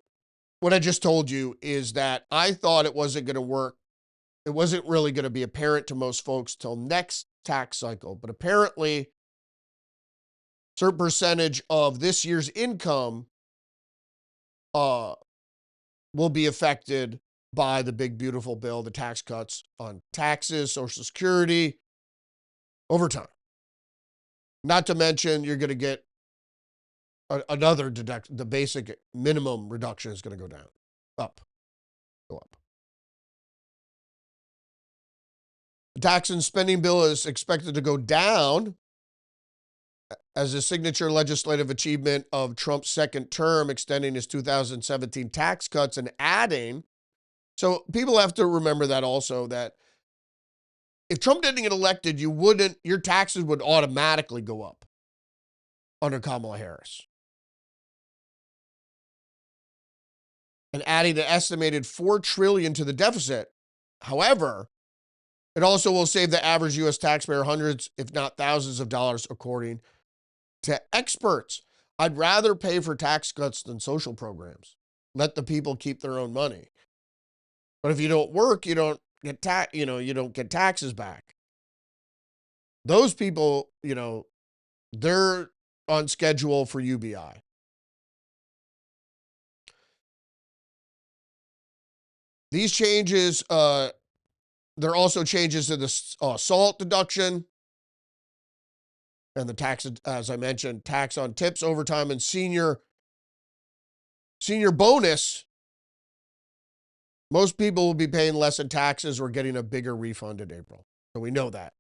what I just told you is that I thought it wasn't going to work. It wasn't really going to be apparent to most folks till next tax cycle. But apparently, a certain percentage of this year's income will be affected by the big, beautiful bill, the tax cuts on taxes, Social Security, over time. Not to mention, you're going to get another deduction. The basic minimum reduction is going to go down, go up. The tax and spending bill is expected to go down as a signature legislative achievement of Trump's second term, extending his 2017 tax cuts and adding. So people have to remember that also, that if Trump didn't get elected, your taxes would automatically go up under Kamala Harris. And adding an estimated $4 trillion to the deficit. However, it also will save the average U.S. taxpayer hundreds, if not thousands of dollars, according to experts. I'd rather pay for tax cuts than social programs. Let the people keep their own money. But if you don't work, you don't get you don't get taxes back. Those people, they're on schedule for UBI. These changes, there are also changes to the SALT deduction and the tax, as I mentioned, tax on tips, overtime, and senior bonus. Most people will be paying less in taxes or getting a bigger refund in April. So we know that.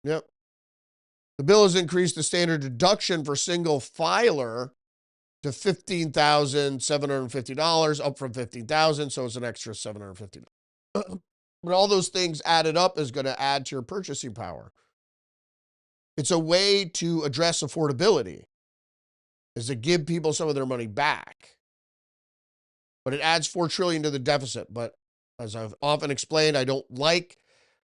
Yep. The bill has increased the standard deduction for single filer to $15,750, up from $15,000, so it's an extra $750. But all those things added up is going to add to your purchasing power. It's a way to address affordability, is to give people some of their money back. But it adds $4 trillion to the deficit. But as I've often explained, I don't like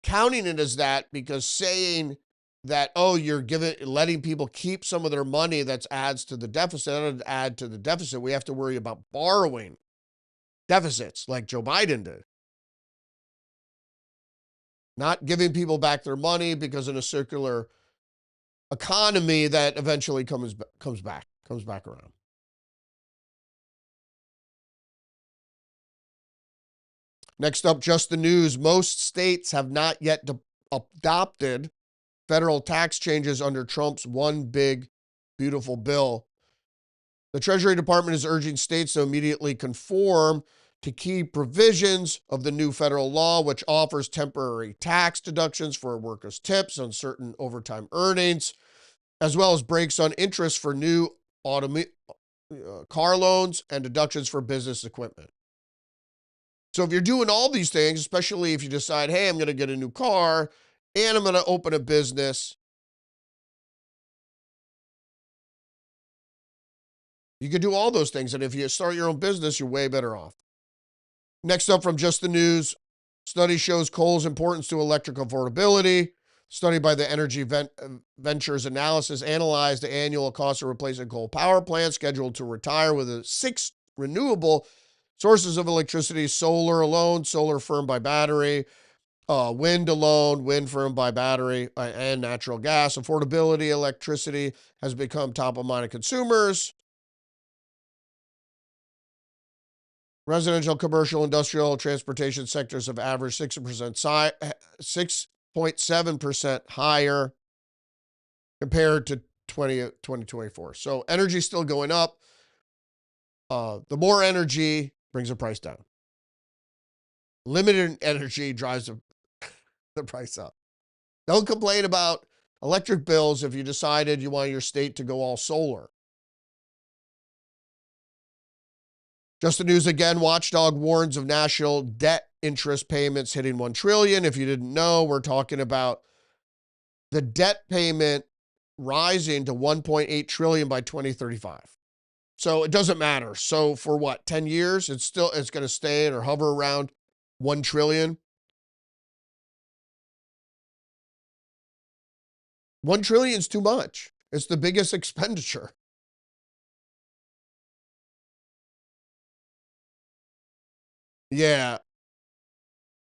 counting it as that, because saying that, oh, you're letting people keep some of their money, that adds to the deficit. That doesn't add to the deficit. We have to worry about borrowing deficits like Joe Biden did. Not giving people back their money because in a circular economy that eventually comes back around. Next up, just the news. Most states have not yet adopted federal tax changes under Trump's one big, beautiful bill. The Treasury Department is urging states to immediately conform to key provisions of the new federal law, which offers temporary tax deductions for workers' tips on certain overtime earnings, as well as breaks on interest for new car loans and deductions for business equipment. So if you're doing all these things, especially if you decide, hey, I'm going to get a new car and I'm going to open a business, you can do all those things. And if you start your own business, you're way better off. Next up from Just the News, study shows coal's importance to electric affordability. Study by the Energy Ventures Analysis analyzed the annual cost of replacing coal power plants scheduled to retire with 6 renewable sources of electricity: solar alone, solar firmed by battery, wind alone, wind firmed by battery, and natural gas. Affordability, electricity has become top of mind of consumers. Residential, commercial, industrial, transportation sectors have averaged 6.7% higher compared to 2024. So energy still going up. The more energy brings the price down. Limited energy drives the price up. Don't complain about electric bills if you decided you want your state to go all solar. Just the news again, Watchdog warns of national debt interest payments hitting $1 trillion. If you didn't know, we're talking about the debt payment rising to $1.8 trillion by 2035. So it doesn't matter. So for what, 10 years, it's going to stay or hover around $1 trillion. $1 trillion is too much. It's the biggest expenditure. Yeah.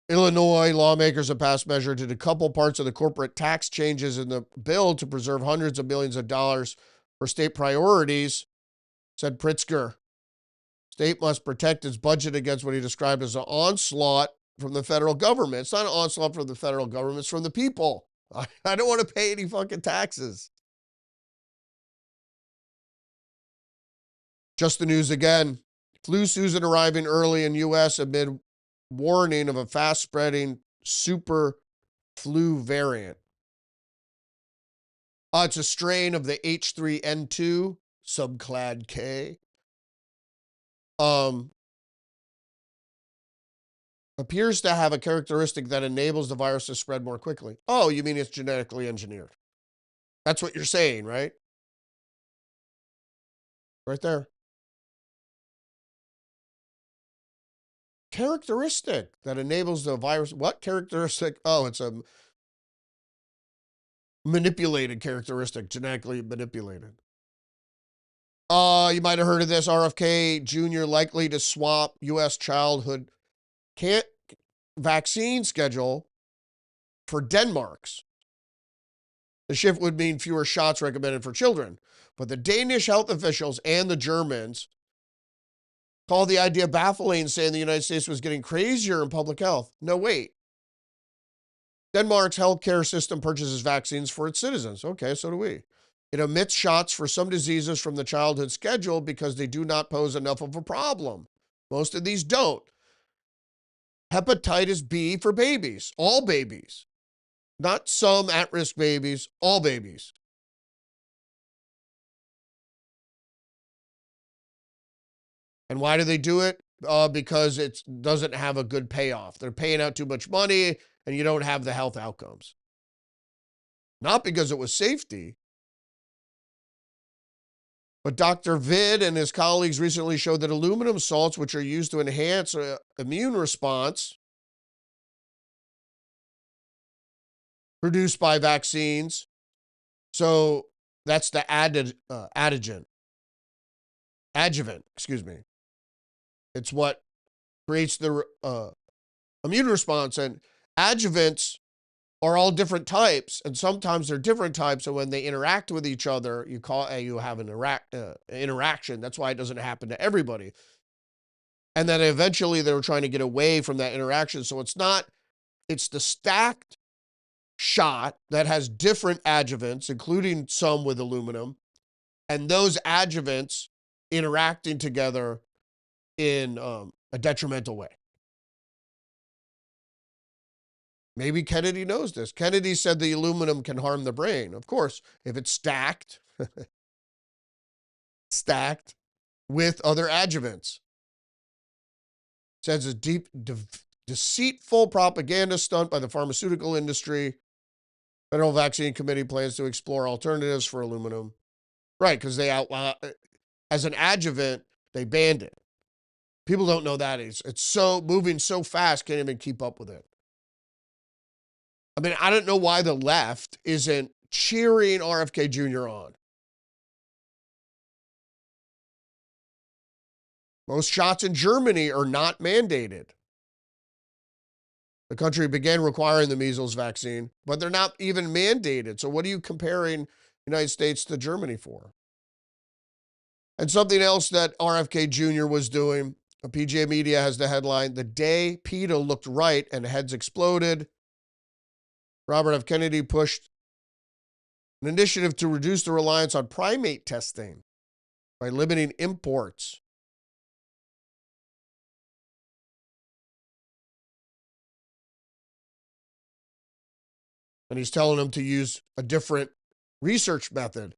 Illinois lawmakers have passed measure to decouple parts of the corporate tax changes in the bill to preserve hundreds of millions of dollars for state priorities, said Pritzker. State must protect its budget against what he described as an onslaught from the federal government. It's not an onslaught from the federal government, it's from the people. I don't want to pay any fucking taxes. Just the news again. Flu season arriving early in U.S. amid warning of a fast-spreading super flu variant. It's a strain of the H3N2 subclad K. Appears to have a characteristic that enables the virus to spread more quickly. Oh, you mean it's genetically engineered? That's what you're saying, right? Right there. Characteristic that enables the virus. What characteristic? Oh, it's a manipulated characteristic, genetically manipulated. You might have heard of this. RFK Jr. likely to swap U.S. childhood vaccine schedule for Denmark's. The shift would mean fewer shots recommended for children. But the Danish health officials and the Germans called the idea baffling, saying the United States was getting crazier in public health. No, wait. Denmark's healthcare system purchases vaccines for its citizens. Okay, so do we. It omits shots for some diseases from the childhood schedule because they do not pose enough of a problem. Most of these don't. Hepatitis B for babies, all babies. Not some at-risk babies, all babies. And why do they do it? Because it doesn't have a good payoff. They're paying out too much money and you don't have the health outcomes. Not because it was safety. But Dr. Vid and his colleagues recently showed that aluminum salts, which are used to enhance immune response produced by vaccines, so that's the adjuvant, excuse me. It's what creates the immune response. And adjuvants are all different types, and sometimes they're different types, and when they interact with each other, you have an interaction. That's why it doesn't happen to everybody. And then eventually they were trying to get away from that interaction. So it's the stacked shot that has different adjuvants, including some with aluminum, and those adjuvants interacting together in a detrimental way. Maybe Kennedy knows this. Kennedy said the aluminum can harm the brain. Of course, if it's stacked with other adjuvants. Says a deep, deceitful propaganda stunt by the pharmaceutical industry. Federal Vaccine Committee plans to explore alternatives for aluminum. Right, because they outlaw, as an adjuvant, they banned it. People don't know that. It's so moving so fast, can't even keep up with it. I mean, I don't know why the left isn't cheering RFK Jr. on. Most shots in Germany are not mandated. The country began requiring the measles vaccine, but they're not even mandated. So what are you comparing the United States to Germany for? And something else that RFK Jr. was doing, PGA Media has the headline, "The day PETA looked right and heads exploded." Robert F. Kennedy pushed an initiative to reduce the reliance on primate testing by limiting imports. And he's telling them to use a different research method.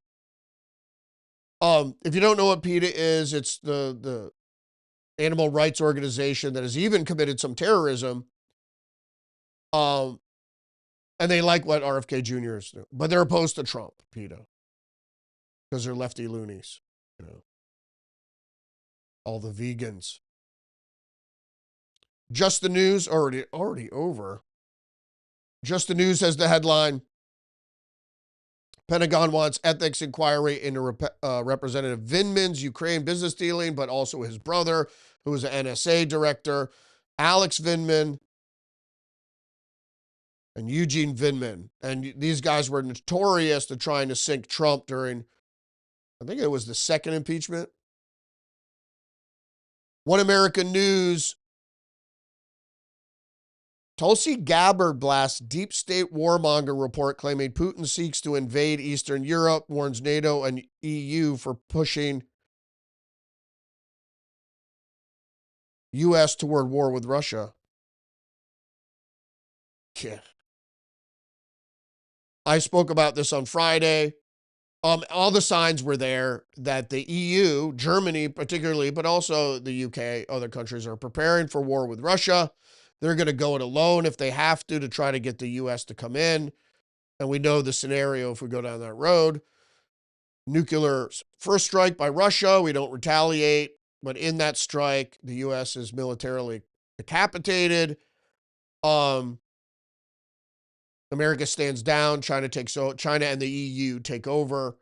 If you don't know what PETA is, it's the animal rights organization that has even committed some terrorism. And they like what RFK Jr. is doing, but they're opposed to Trump, PETA, because they're lefty loonies, all the vegans. Just the News, already over. Just the News has the headline, Pentagon wants ethics inquiry into Representative Vindman's Ukraine business dealing, but also his brother, who was an NSA director, Alex Vindman, and Eugene Vindman. And these guys were notorious to trying to sink Trump during, I think it was the second impeachment. One American News, Tulsi Gabbard blasts deep state warmonger report claiming Putin seeks to invade Eastern Europe, warns NATO and EU for pushing U.S. toward war with Russia. Yeah. I spoke about this on Friday. All the signs were there that the EU, Germany particularly, but also the UK, other countries are preparing for war with Russia. They're going to go it alone if they have to try to get the U.S. to come in. And we know the scenario if we go down that road. Nuclear first strike by Russia, we don't retaliate. But in that strike, the U.S. is militarily decapitated. America stands down. China and the EU take over.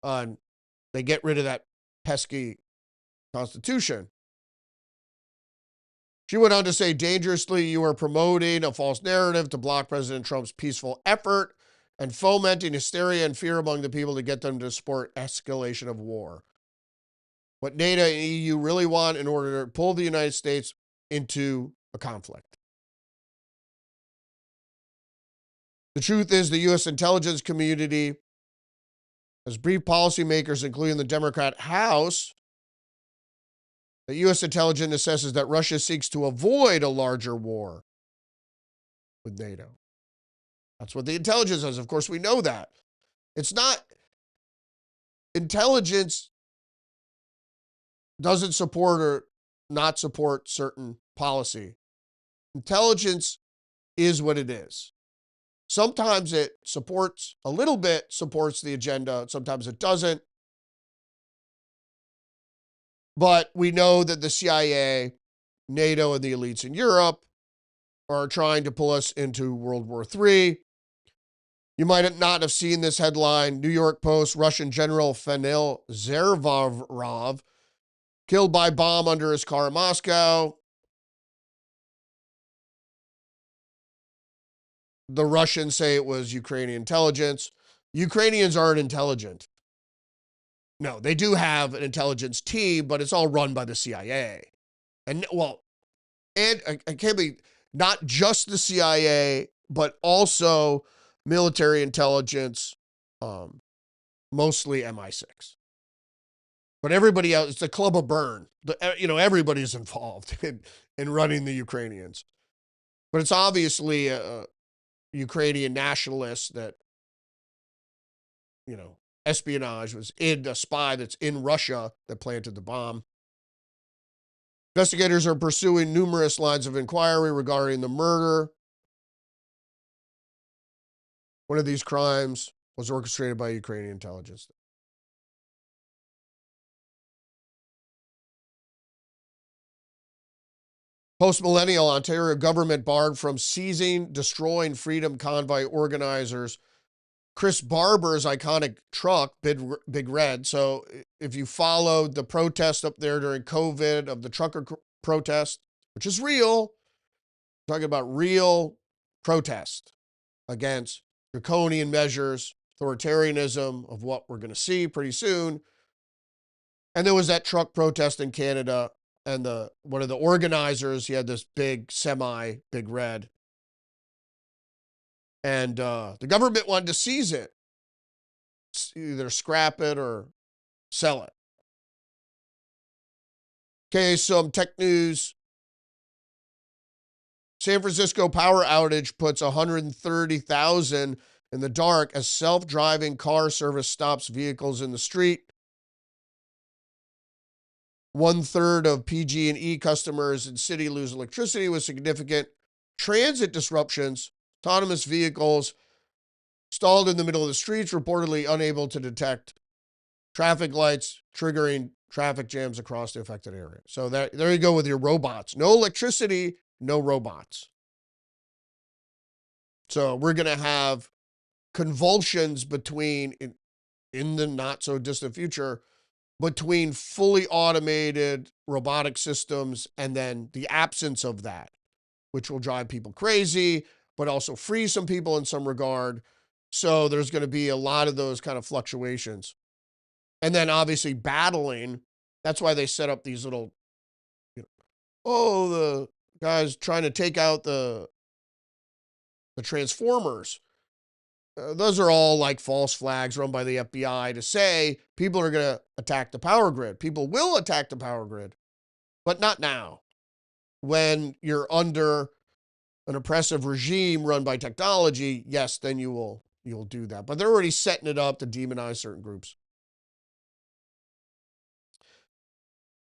They get rid of that pesky constitution. She went on to say, dangerously, you are promoting a false narrative to block President Trump's peaceful effort and fomenting hysteria and fear among the people to get them to support escalation of war. What NATO and EU really want in order to pull the United States into a conflict. The truth is the U.S. intelligence community has briefed policymakers, including the Democrat House, that U.S. intelligence assesses that Russia seeks to avoid a larger war with NATO. That's what the intelligence says. Of course, we know that. It's not, intelligence doesn't support or not support certain policy. Intelligence is what it is. Sometimes it supports, a little bit supports the agenda. Sometimes it doesn't. But we know that the CIA, NATO, and the elites in Europe are trying to pull us into World War III. You might not have seen this headline. New York Post, Russian General Fenil Zervarov killed by bomb under his car in Moscow. The Russians say it was Ukrainian intelligence. Ukrainians aren't intelligent. No, they do have an intelligence team, but it's all run by the CIA. And well, and I can't believe not just the CIA, but also military intelligence, mostly MI6. But everybody else, it's a club of burn. Everybody's involved in running the Ukrainians. But it's obviously a Ukrainian nationalists that, espionage was in a spy that's in Russia that planted the bomb. Investigators are pursuing numerous lines of inquiry regarding the murder. One of these crimes was orchestrated by Ukrainian intelligence. Post-millennial Ontario government barred from seizing, destroying Freedom Convoy organizers Chris Barber's iconic truck, Big Red. So if you followed the protest up there during COVID of the trucker protest, which is real, talking about real protest against draconian measures, authoritarianism of what we're going to see pretty soon. And there was that truck protest in Canada, and one of the organizers, he had this big semi, Big Red. And the government wanted to seize it, either scrap it or sell it. Okay, some tech news. San Francisco power outage puts 130,000 in the dark as self-driving car service stops vehicles in the street. 1/3 of PG&E customers in city lose electricity with significant transit disruptions. Autonomous vehicles stalled in the middle of the streets, reportedly unable to detect traffic lights, triggering traffic jams across the affected area. So there you go with your robots. No electricity, no robots. So we're going to have convulsions in the not so distant future, between fully automated robotic systems and then the absence of that, which will drive people crazy, but also free some people in some regard. So there's going to be a lot of those kind of fluctuations. And then obviously battling. That's why they set up these little, the guys trying to take out the Transformers. Those are all like false flags run by the FBI to say people are going to attack the power grid. People will attack the power grid, but not now. When you're under an oppressive regime run by technology, yes, then you'll do that. But they're already setting it up to demonize certain groups.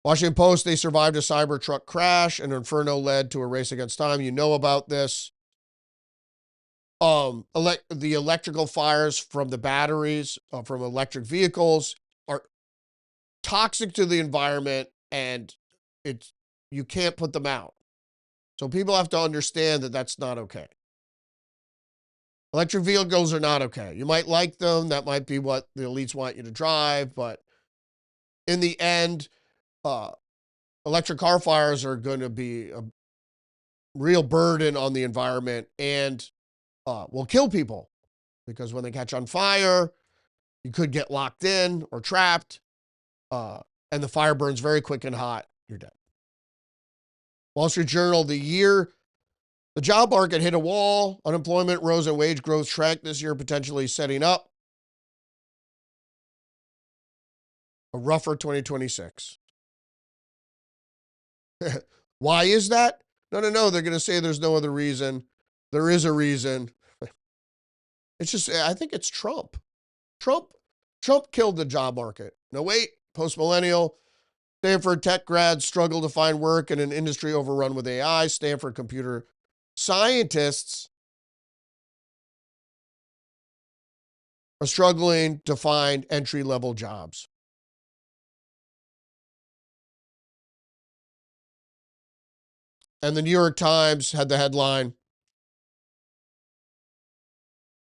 Washington Post, they survived a Cybertruck crash. An inferno led to a race against time. You know about this. The electrical fires from the batteries from electric vehicles are toxic to the environment, and you can't put them out. So people have to understand that that's not okay. Electric vehicles are not okay. You might like them. That might be what the elites want you to drive. But in the end, electric car fires are going to be a real burden on the environment and will kill people. Because when they catch on fire, you could get locked in or trapped. And the fire burns very quick and hot. You're dead. Wall Street Journal, the job market hit a wall. Unemployment rose and wage growth shrank this year, potentially setting up a rougher 2026. Why is that? No. They're going to say there's no other reason. There is a reason. It's just, I think it's Trump. Trump killed the job market. No, wait, post-millennial. Stanford tech grads struggle to find work in an industry overrun with AI. Stanford computer scientists are struggling to find entry-level jobs. And the New York Times had the headline,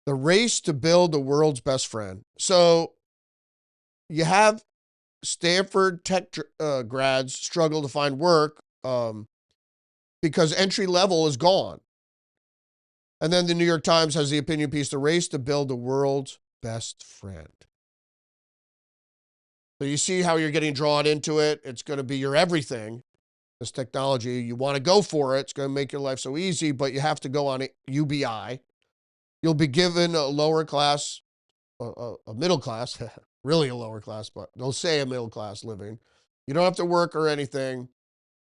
"The Race to Build the World's Best Friend." So you have Stanford tech grads struggle to find work because entry level is gone. And then the New York Times has the opinion piece, The Race to Build the World's Best Friend. So you see how you're getting drawn into it. It's going to be your everything, this technology. You want to go for it. It's going to make your life so easy, but you have to go on UBI. You'll be given a lower class, a middle class, really a lower class, but they'll say a middle class living. You don't have to work or anything,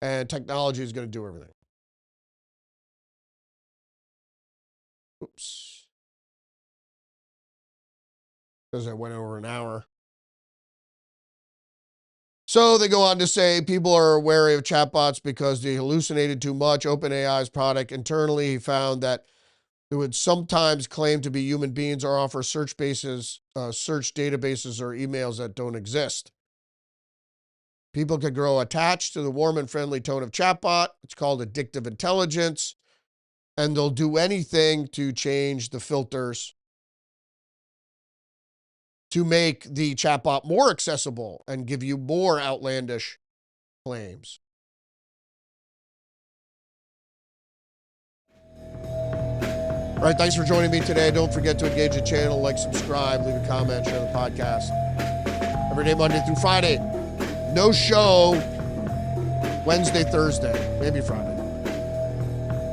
and technology is going to do everything. Oops. Because I went over an hour. So they go on to say people are wary of chatbots because they hallucinated too much. OpenAI's product internally found that it would sometimes claim to be human beings or offer search databases or emails that don't exist. People can grow attached to the warm and friendly tone of chatbot. It's called addictive intelligence. And they'll do anything to change the filters to make the chatbot more accessible and give you more outlandish claims. All right, thanks for joining me today. Don't forget to engage the channel, like, subscribe, leave a comment, share the podcast. Every day, Monday through Friday. No show Wednesday, Thursday, maybe Friday.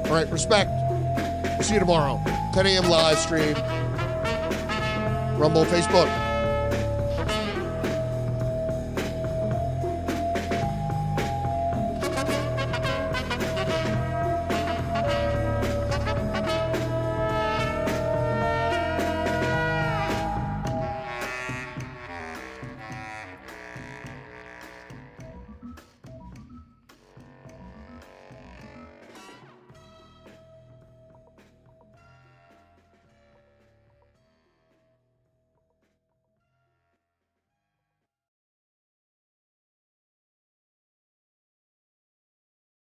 All right, respect. We'll see you tomorrow. 10 a.m. live stream. Rumble, Facebook.